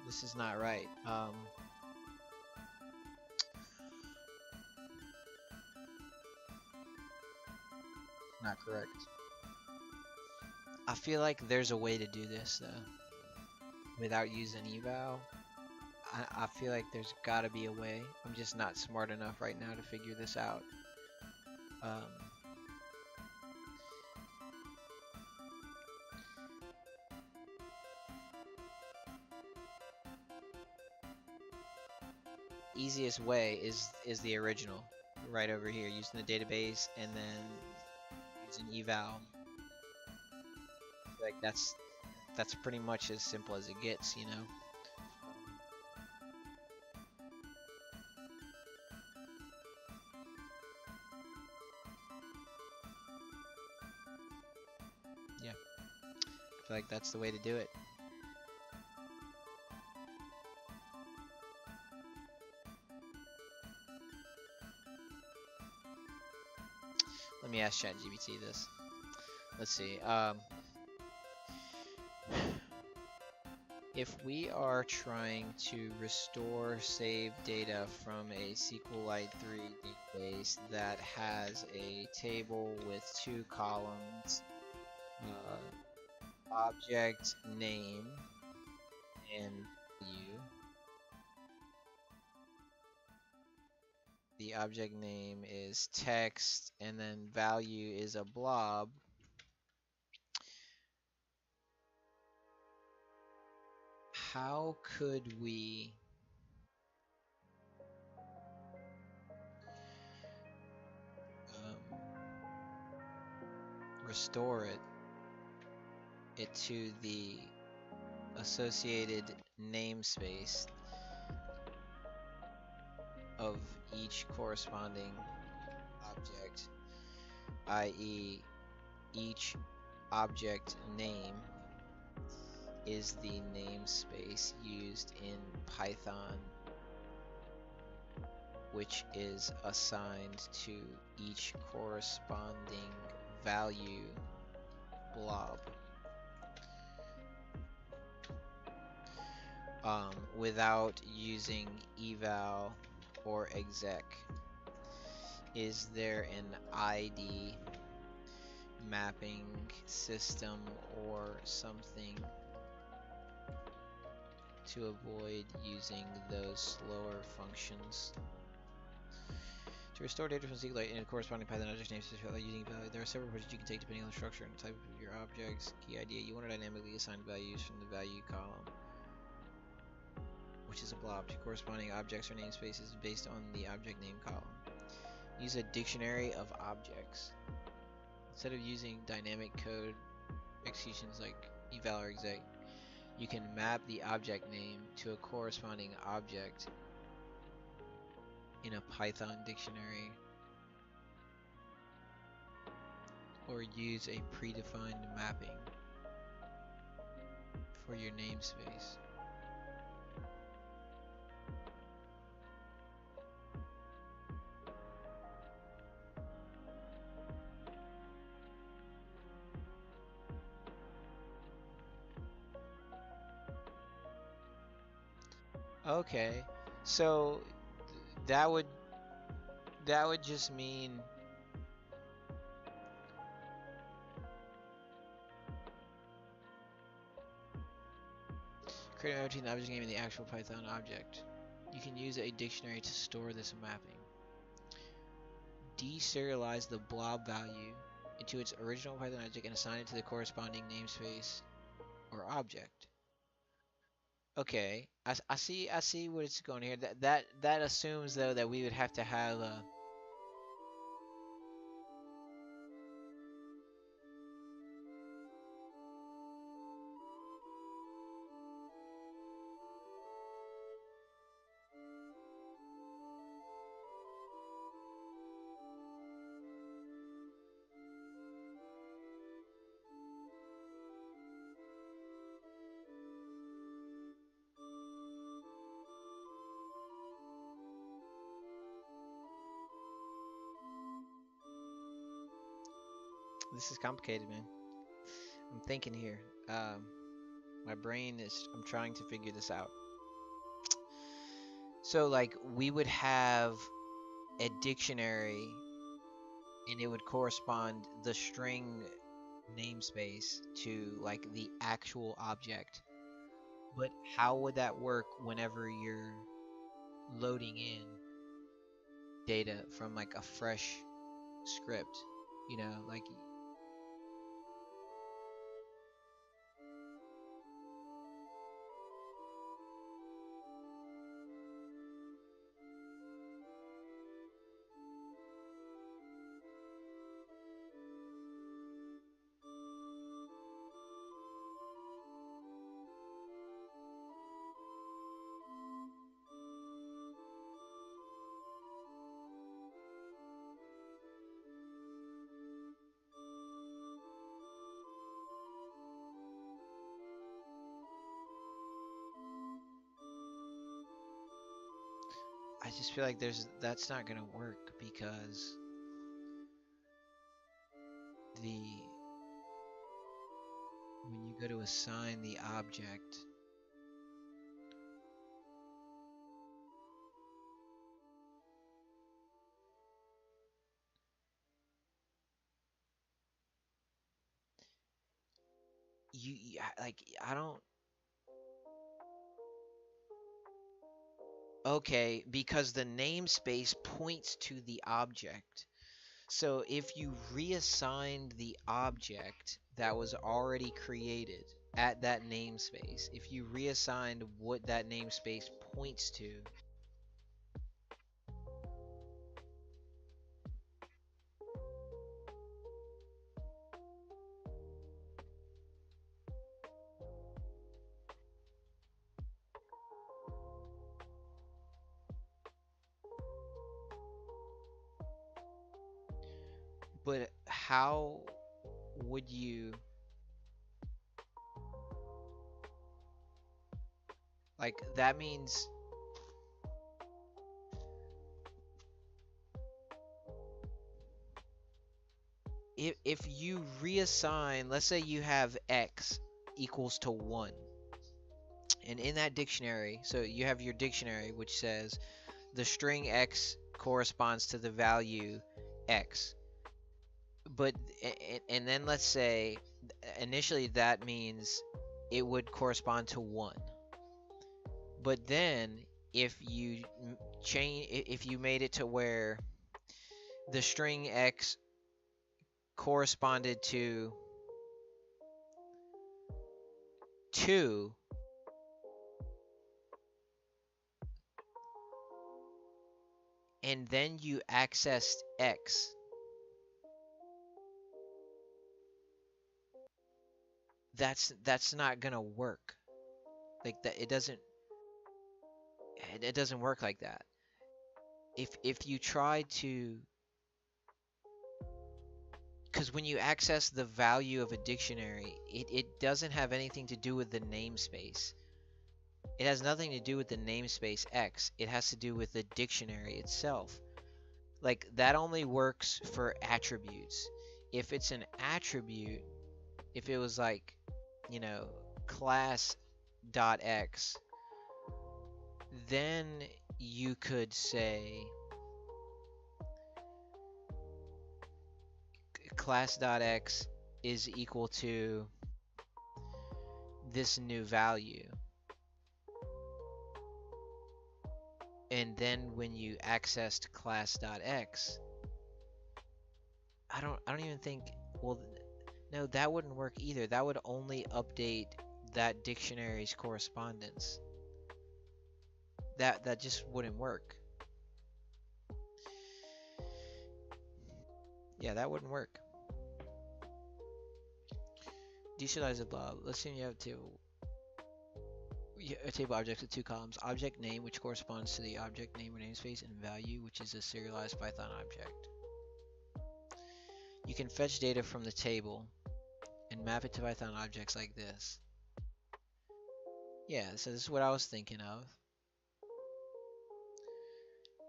This is not right. Not correct. I feel like there's a way to do this though, without using eval. I feel like there's gotta be a way. I'm just not smart enough right now to figure this out. Easiest way is the original, right over here, using the database and then using eval. Like that's That's pretty much as simple as it gets, you know. Yeah, I feel like that's the way to do it. Let me ask ChatGPT this. Let's see. If we are trying to restore saved data from a SQLite 3 database that has a table with 2 columns, object name and value. The object name is text and then value is a blob. How could we restore it to the associated namespace of each corresponding object, i.e. each object name is the namespace used in Python, which is assigned to each corresponding value blob. Without using eval or exec. Is there an ID mapping system or something to avoid using those slower functions? To restore data from SQLite in a corresponding Python object namespace without using value, there are several approaches you can take depending on the structure and type of your objects. Key idea: you want to dynamically assign values from the value column, which is a blob, to corresponding objects or namespaces based on the object name column. Use a dictionary of objects. Instead of using dynamic code executions like eval or exec, you can map the object name to a corresponding object in a Python dictionary, or use a predefined mapping for your namespace. Okay, so that would just mean create a map between the object name and the actual Python object. You can use a dictionary to store this mapping. Deserialize the blob value into its original Python object and assign it to the corresponding namespace or object. Okay, I see what it's going here. That assumes though that we would have to have this is complicated, man. I'm thinking here. My brain is. I'm trying to figure this out. So like we would have a dictionary, and it would correspond the string namespace to like the actual object. But how would that work whenever you're loading in data from like a fresh script? You know, like I just feel like that's not gonna work because when you go to assign the object, like I don't. Okay, because the namespace points to the object. So if you reassigned the object that was already created at that namespace, if you reassigned what that namespace points to, but how would you, like, that means if you reassign, let's say you have x equals to 1, and in that dictionary, so you have your dictionary which says the string x corresponds to the value x, but and then let's say initially that means it would correspond to 1, but then if you if you made it to where the string x corresponded to 2, and then you accessed x, that's not gonna work. Like that, it doesn't work like that. If you try to, because when you access the value of a dictionary, it doesn't have anything to do with the namespace. It has nothing to do with the namespace x. It has to do with the dictionary itself. Like that only works for attributes. If it's an attribute, if it was like, you know, class.x, then you could say class.x is equal to this new value. And then when you accessed class.x, I don't even think, well, no, that wouldn't work either. That would only update that dictionary's correspondence. That just wouldn't work. Yeah, that wouldn't work. Deserialize the blob. Let's say you have a table object with 2 columns. Object name, which corresponds to the object name or namespace, and value, which is a serialized Python object. You can fetch data from the table and map it to Python objects like this. Yeah, so this is what I was thinking of.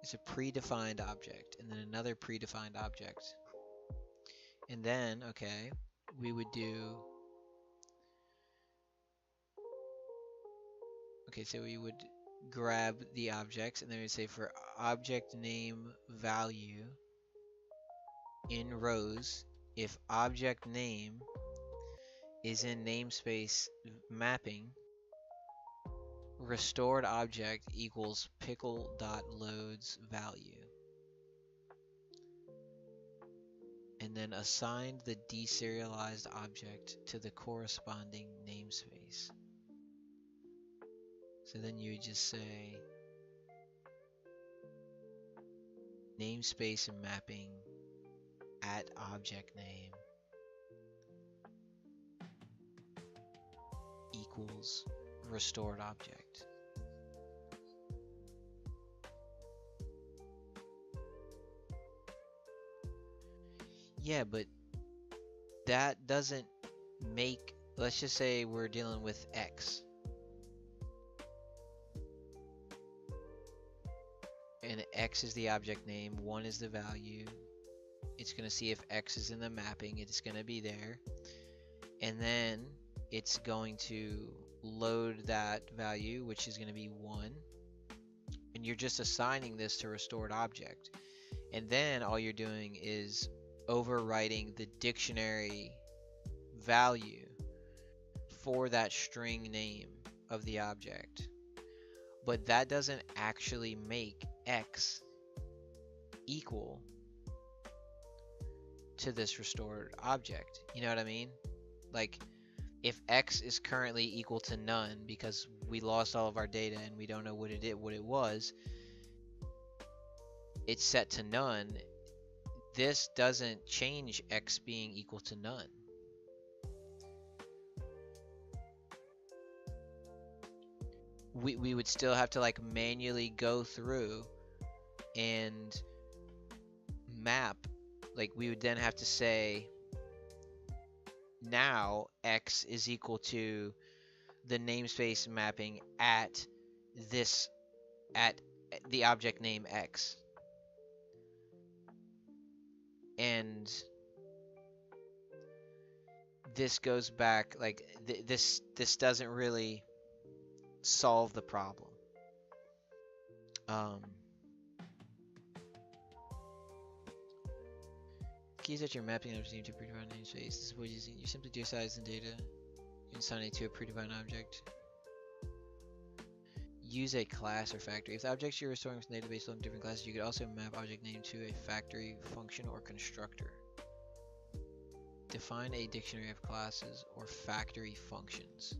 It's a predefined object, and then another predefined object. And then, okay, we would do... Okay, so we would grab the objects, and then we'd say for object name value in rows, if object name is in namespace mapping, restored object equals pickle.loads value. And then assigned the deserialized object to the corresponding namespace. So then you would just say namespace and mapping at object name equals restored object. Yeah, but that doesn't make, let's just say we're dealing with X. and x is the object name, 1 is the value. It's going to see if x is in the mapping, it's going to be there, and then it's going to load that value, which is going to be 1, and you're just assigning this to restored object. And then all you're doing is overwriting the dictionary value for that string name of the object. But that doesn't actually make x equal to this restored object. You know what I mean? Like, if x is currently equal to none because we lost all of our data and we don't know what it was, it's set to none. This doesn't change x being equal to none. We would still have to like manually go through and map. Like, we would then have to say now x is equal to the namespace mapping at the object name x. And this goes back, like, this doesn't really solve the problem. Keys that you're mapping up seem to predefined namespace. This is what you simply do size and data. You assign it to a predefined object. Use a class or factory. If the objects you're restoring from the database belong to different classes, you could also map object name to a factory function or constructor. Define a dictionary of classes or factory functions.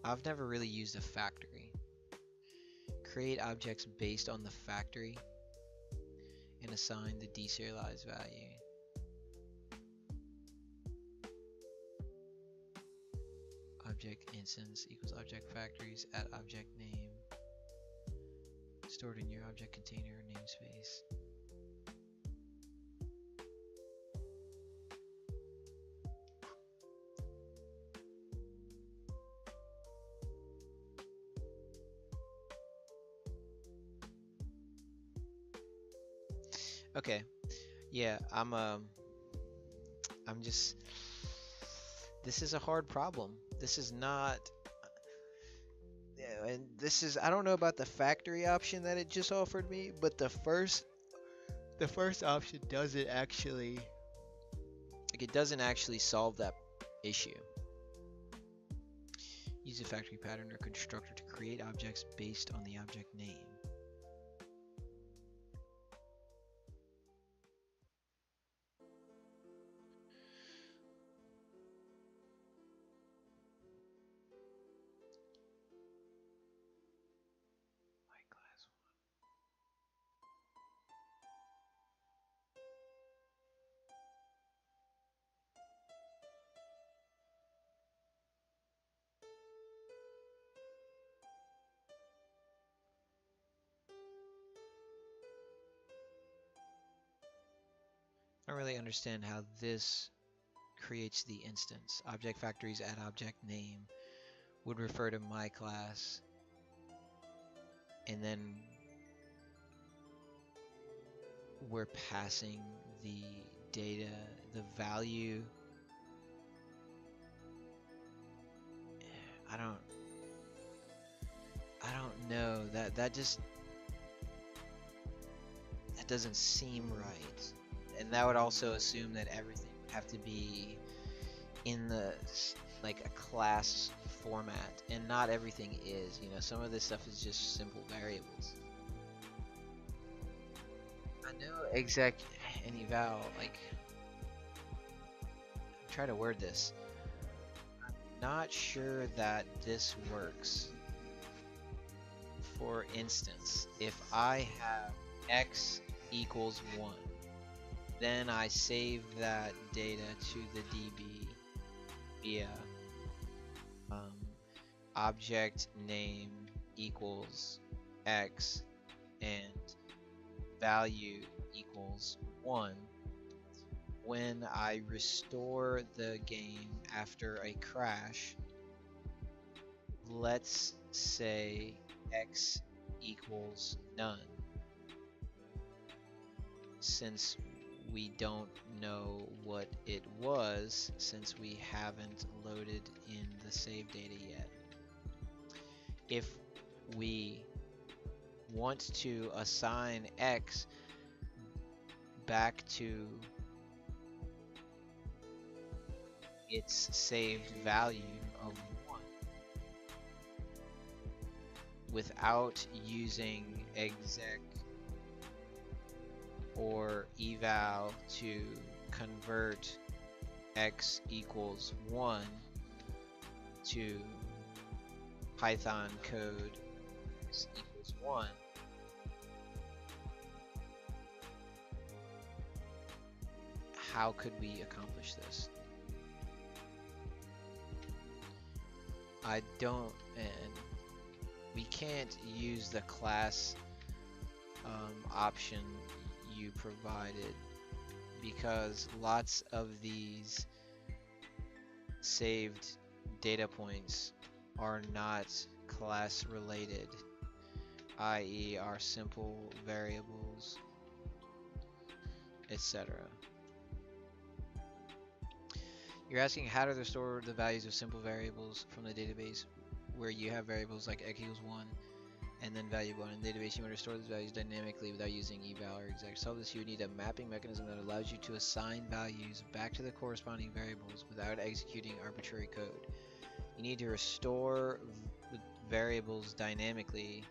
I've never really used a factory. Create objects based on the factory and assign the deserialized value. Object instance equals object factories at object name stored in your object container or namespace. Okay, yeah, I'm just, this is a hard problem. This is not, and this is, I don't know about the factory option that it just offered me, but the first option doesn't actually, like, it doesn't actually solve that issue. Use a factory pattern or constructor to create objects based on the object name. I don't really understand how this creates the instance. Object factories at object name would refer to my class, and then we're passing the data, the value. I don't know, that doesn't seem right. And that would also assume that everything would have to be in the, like, a class format, and not everything is. You know, some of this stuff is just simple variables. I know exec and eval, like, try to word this. I'm not sure that this works. For instance, if I have x equals 1, then I save that data to the DB via object name equals x and value equals 1. When I restore the game after a crash, let's say x equals none, since we don't know what it was, since we haven't loaded in the save data yet. If we want to assign x back to its saved value of 1 without using exec or eval to convert x equals 1 to Python code x equals 1, how could we accomplish this? I don't, and we can't use the class option you provided, because lots of these saved data points are not class related, i.e. are simple variables, etc. You're asking how to restore the values of simple variables from the database where you have variables like x equals 1 and then value 1. In the database, you want to restore those values dynamically without using eval or exec. To solve this, you would need a mapping mechanism that allows you to assign values back to the corresponding variables without executing arbitrary code. You need to restore variables dynamically.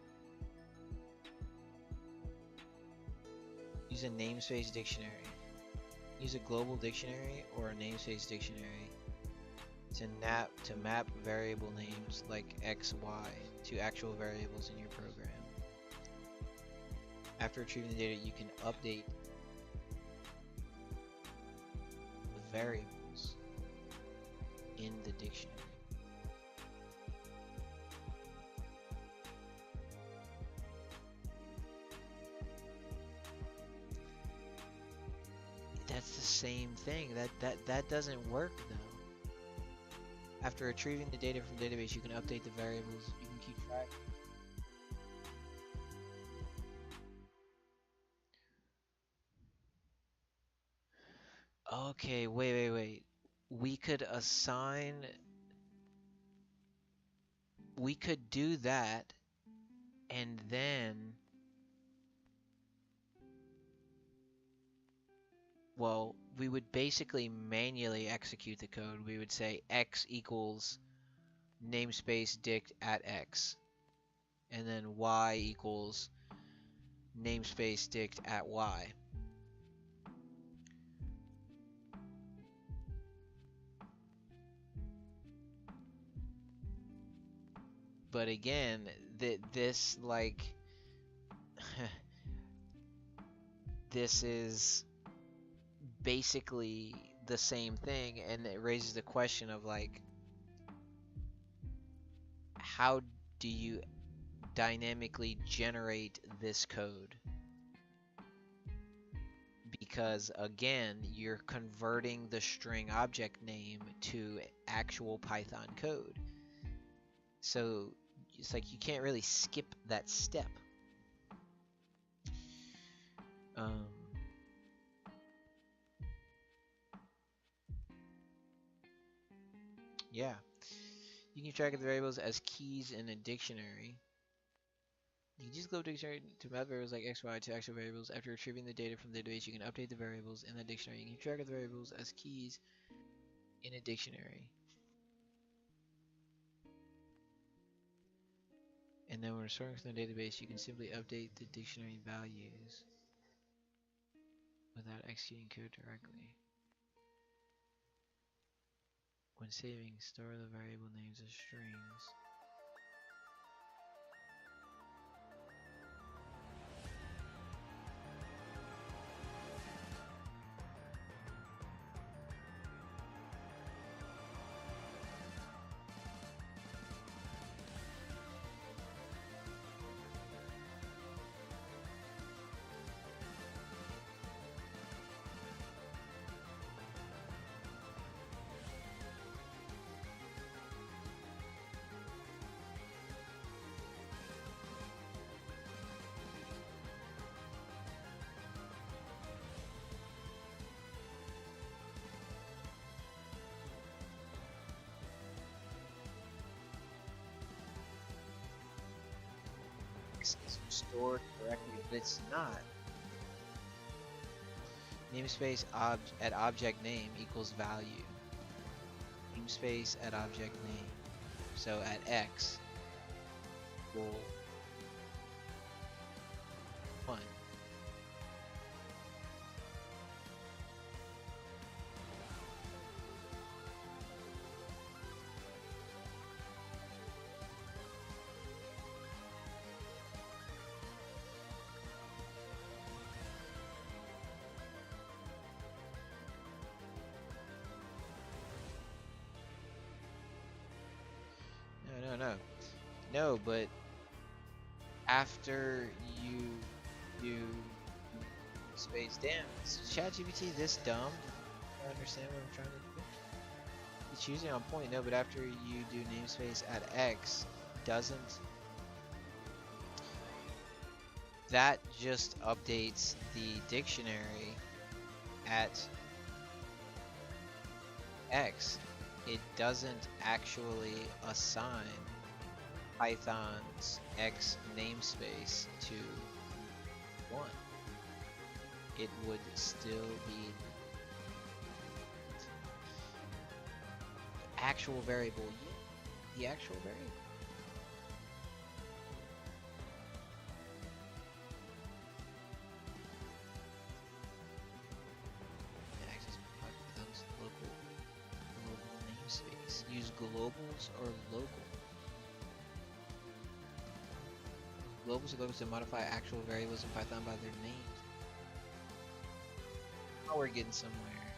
Use a namespace dictionary. Use a global dictionary or a namespace dictionary to map variable names like x, y to actual variables in your program. After retrieving the data, you can update the variables in the dictionary. That's the same thing. That doesn't work though. After retrieving the data from the database, you can update the variables. You can keep track. Okay, wait. We could do that, and then, well, we would basically manually execute the code. We would say x equals namespace dict at x, and then y equals namespace dict at y. But again, this like this is basically the same thing, and it raises the question of like, how do you dynamically generate this code? Because again, you're converting the string object name to actual Python code. So it's like you can't really skip that step. Yeah. You can keep track of the variables as keys in a dictionary. You can use global dictionary to map variables like x, y to actual variables. After retrieving the data from the database, you can update the variables in the dictionary. You can keep track of the variables as keys in a dictionary. And then when restoring from the database, you can simply update the dictionary values without executing code directly. When saving, store the variable names as strings. x is stored correctly, but it's not. Namespace at object name equals value. Namespace at object name. So at x equal 1. No, but after you do space, damn, is ChatGPT this dumb? Do you understand what I'm trying to do? It's usually on point, no, but after you do namespace at x, doesn't that just updates the dictionary at x? It doesn't actually assign Python's x namespace to 1. It would still be actual variable. The actual variable. Access Python's local namespace. Use globals or local. Globals are locals to modify actual variables in Python by their names. Now we're getting somewhere.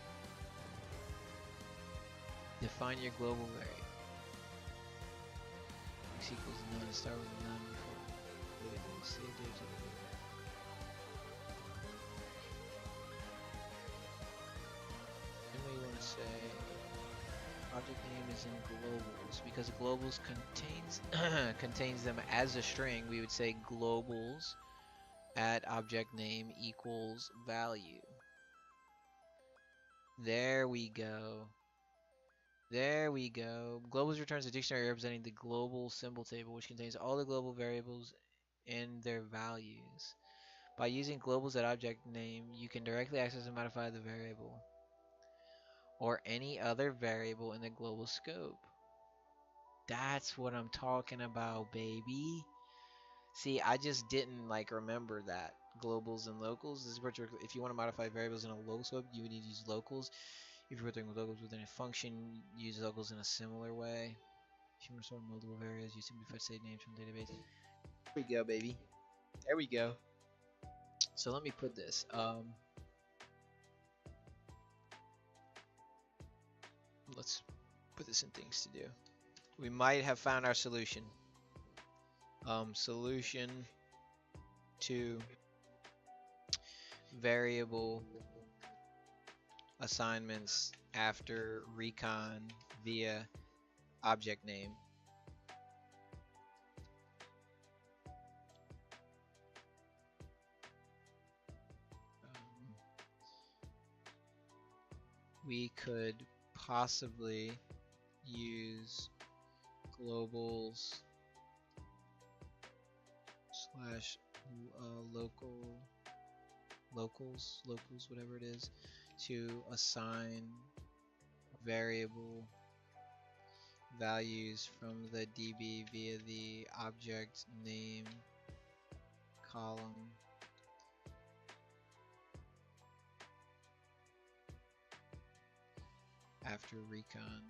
Define your global variable. X equals none. Start with none before. Then we want to say object name is in globals because globals contains them as a string. We would say globals at object name equals value. There we go. There we go. Globals returns a dictionary representing the global symbol table, which contains all the global variables and their values. By using globals at object name, you can directly access and modify the variable or any other variable in the global scope. That's what I'm talking about, baby. See, I just didn't remember that. Globals and locals. This is if you want to modify variables in a local scope, you would need to use locals. If you're working with locals within a function, use locals in a similar way. If you want to store multiple variables, you simply fetch state names from the database. There we go, baby. There we go. So let me put this. Let's put this in things to do. We might have found our solution. Solution to variable assignments after recon via object name. We could possibly use globals slash locals, whatever it is, to assign variable values from the DB via the object name column after recon.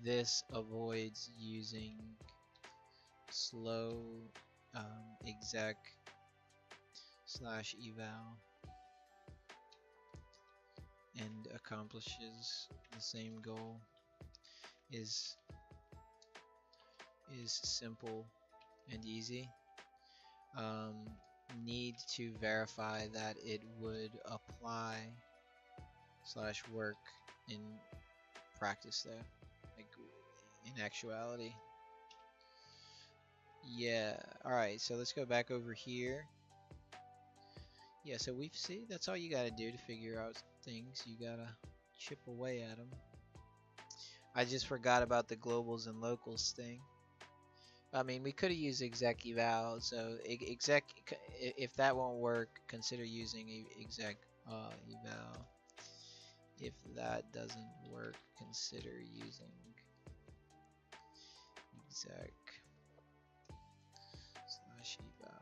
This avoids using slow exec slash eval and accomplishes the same goal. Is simple and easy. Need to verify that it would apply slash work in practice though, like in actuality. Yeah, alright, so let's go back over here. Yeah, so we've seen that's all you gotta do to figure out things. You gotta chip away at them. I just forgot about the globals and locals thing. I mean, we could have used exec eval. So exec, if that won't work, consider using exec eval. If that doesn't work, consider using exec /eval.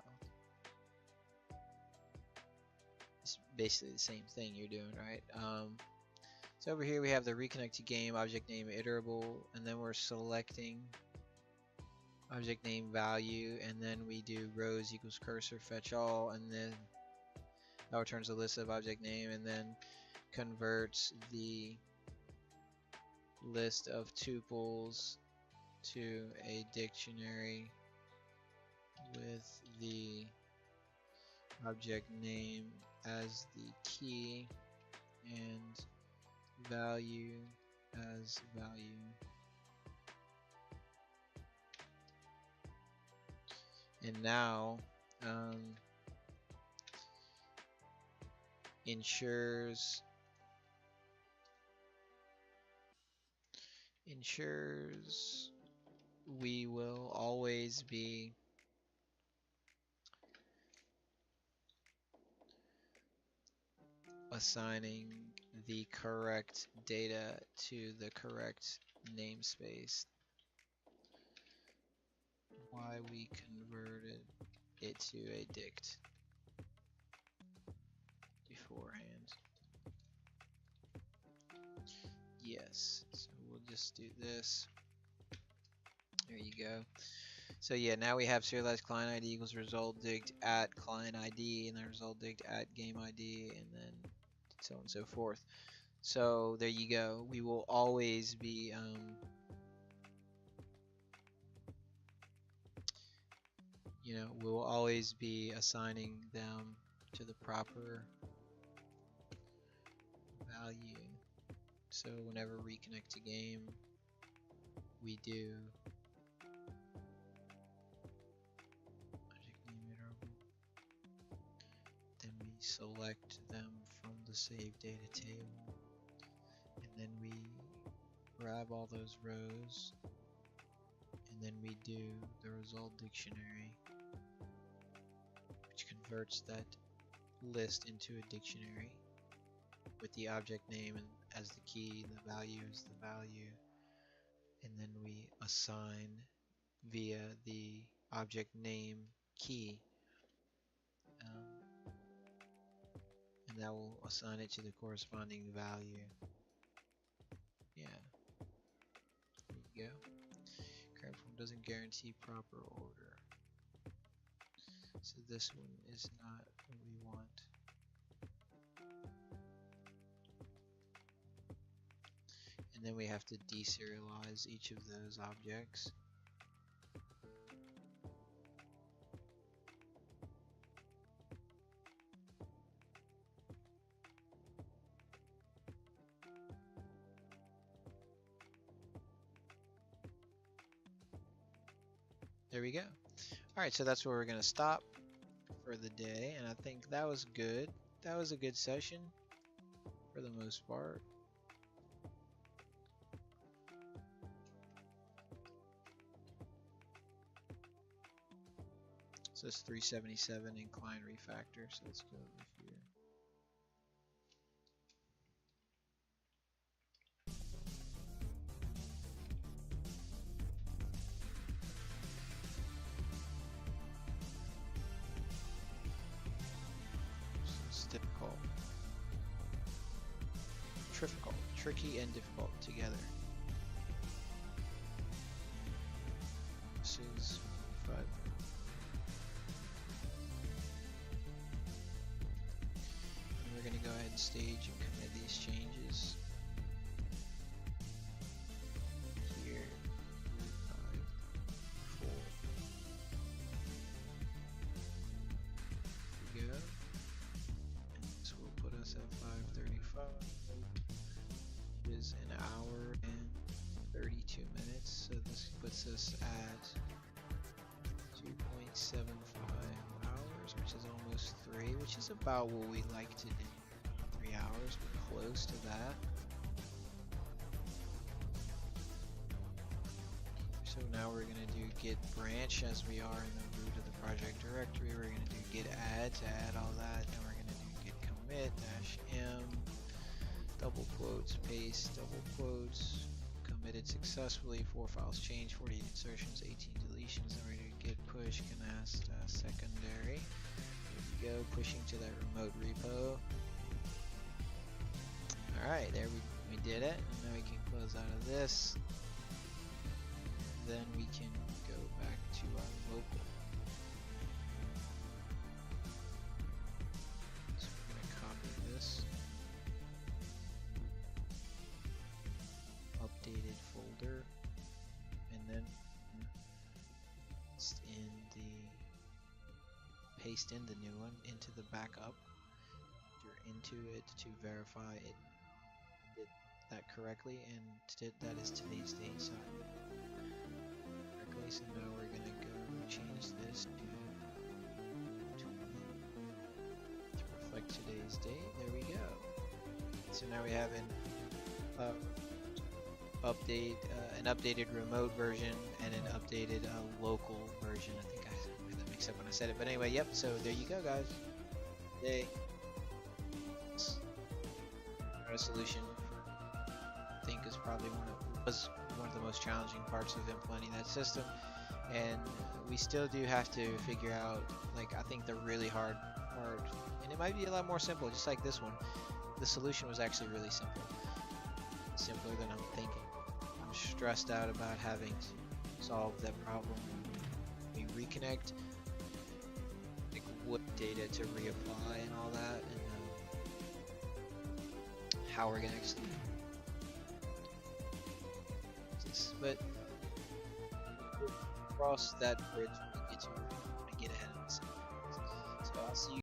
It's basically the same thing you're doing, right? So over here we have the reconnect to game, object name iterable, and then we're selecting object name value, and then we do rows equals cursor fetch all, and then that returns a list of object name, and then converts the list of tuples to a dictionary with the object name as the key and value as value. And now ensures we will always be assigning the correct data to the correct namespace. Why we converted it to a dict beforehand. Yes, so we'll just do this. There you go. So yeah, now we have serialized client ID equals result dict at client ID, and then result dict at game ID, and then so on and so forth. So there you go. We will always be we'll always be assigning them to the proper value. So whenever we reconnect to game, we do object name iterable, then we select them from the save data table, and then we grab all those rows, and then we do the result dictionary, which converts that list into a dictionary with the object name and as the key, the value is the value, and then we assign via the object name key, and that will assign it to the corresponding value. Yeah, there you go. Current form doesn't guarantee proper order, so this one is not what we want. And then we have to deserialize each of those objects. There we go. Alright, so that's where we're going to stop for the day, and I think that was good. That was a good session for the most part. So it's 377 in client refactor, so let's go over here. It's difficult. Tricky and difficult together. This is 5. We're going to go ahead and stage and commit these changes. Here, 5, 4. There we go. And this will put us at 5:35. It is an hour and 32 minutes, so this puts us at 2.75 hours, which is almost 3, which is about what we like to do. 3 hours, we're close to that. So now we're going to do git branch as we are in the root of the project directory. We're going to do git add to add all that. Then we're going to do git commit -m, double quotes, paste, double quotes, committed successfully, 4 files changed, 48 insertions, 18 deletions. Then we're going to do git push Canasta secondary. There we go, pushing to that remote repo. Alright, there we did it. And now we can close out of this. Then we can go back to our local. So we're going to copy this. Updated folder. And then paste in the new one into the backup. Enter into it to verify it did that correctly, and that is today's date. So so now we're gonna go change this to reflect today's date. There we go. So now we have an updated remote version and an updated local version. I think I made that mix up when I said it, but anyway, yep. So there you go, guys. Today, our solution I think is probably one of the most challenging parts of implementing that system, and we still do have to figure out, like, I think the really hard part, and it might be a lot more simple, just like this one. The solution was actually really simple, simpler than I'm thinking. I'm stressed out about having to solve that problem. We reconnect, like, what data to reapply and all that, and how we're gonna actually. But we'll cross that bridge when we get to it. I get ahead of myself. So I'll see you.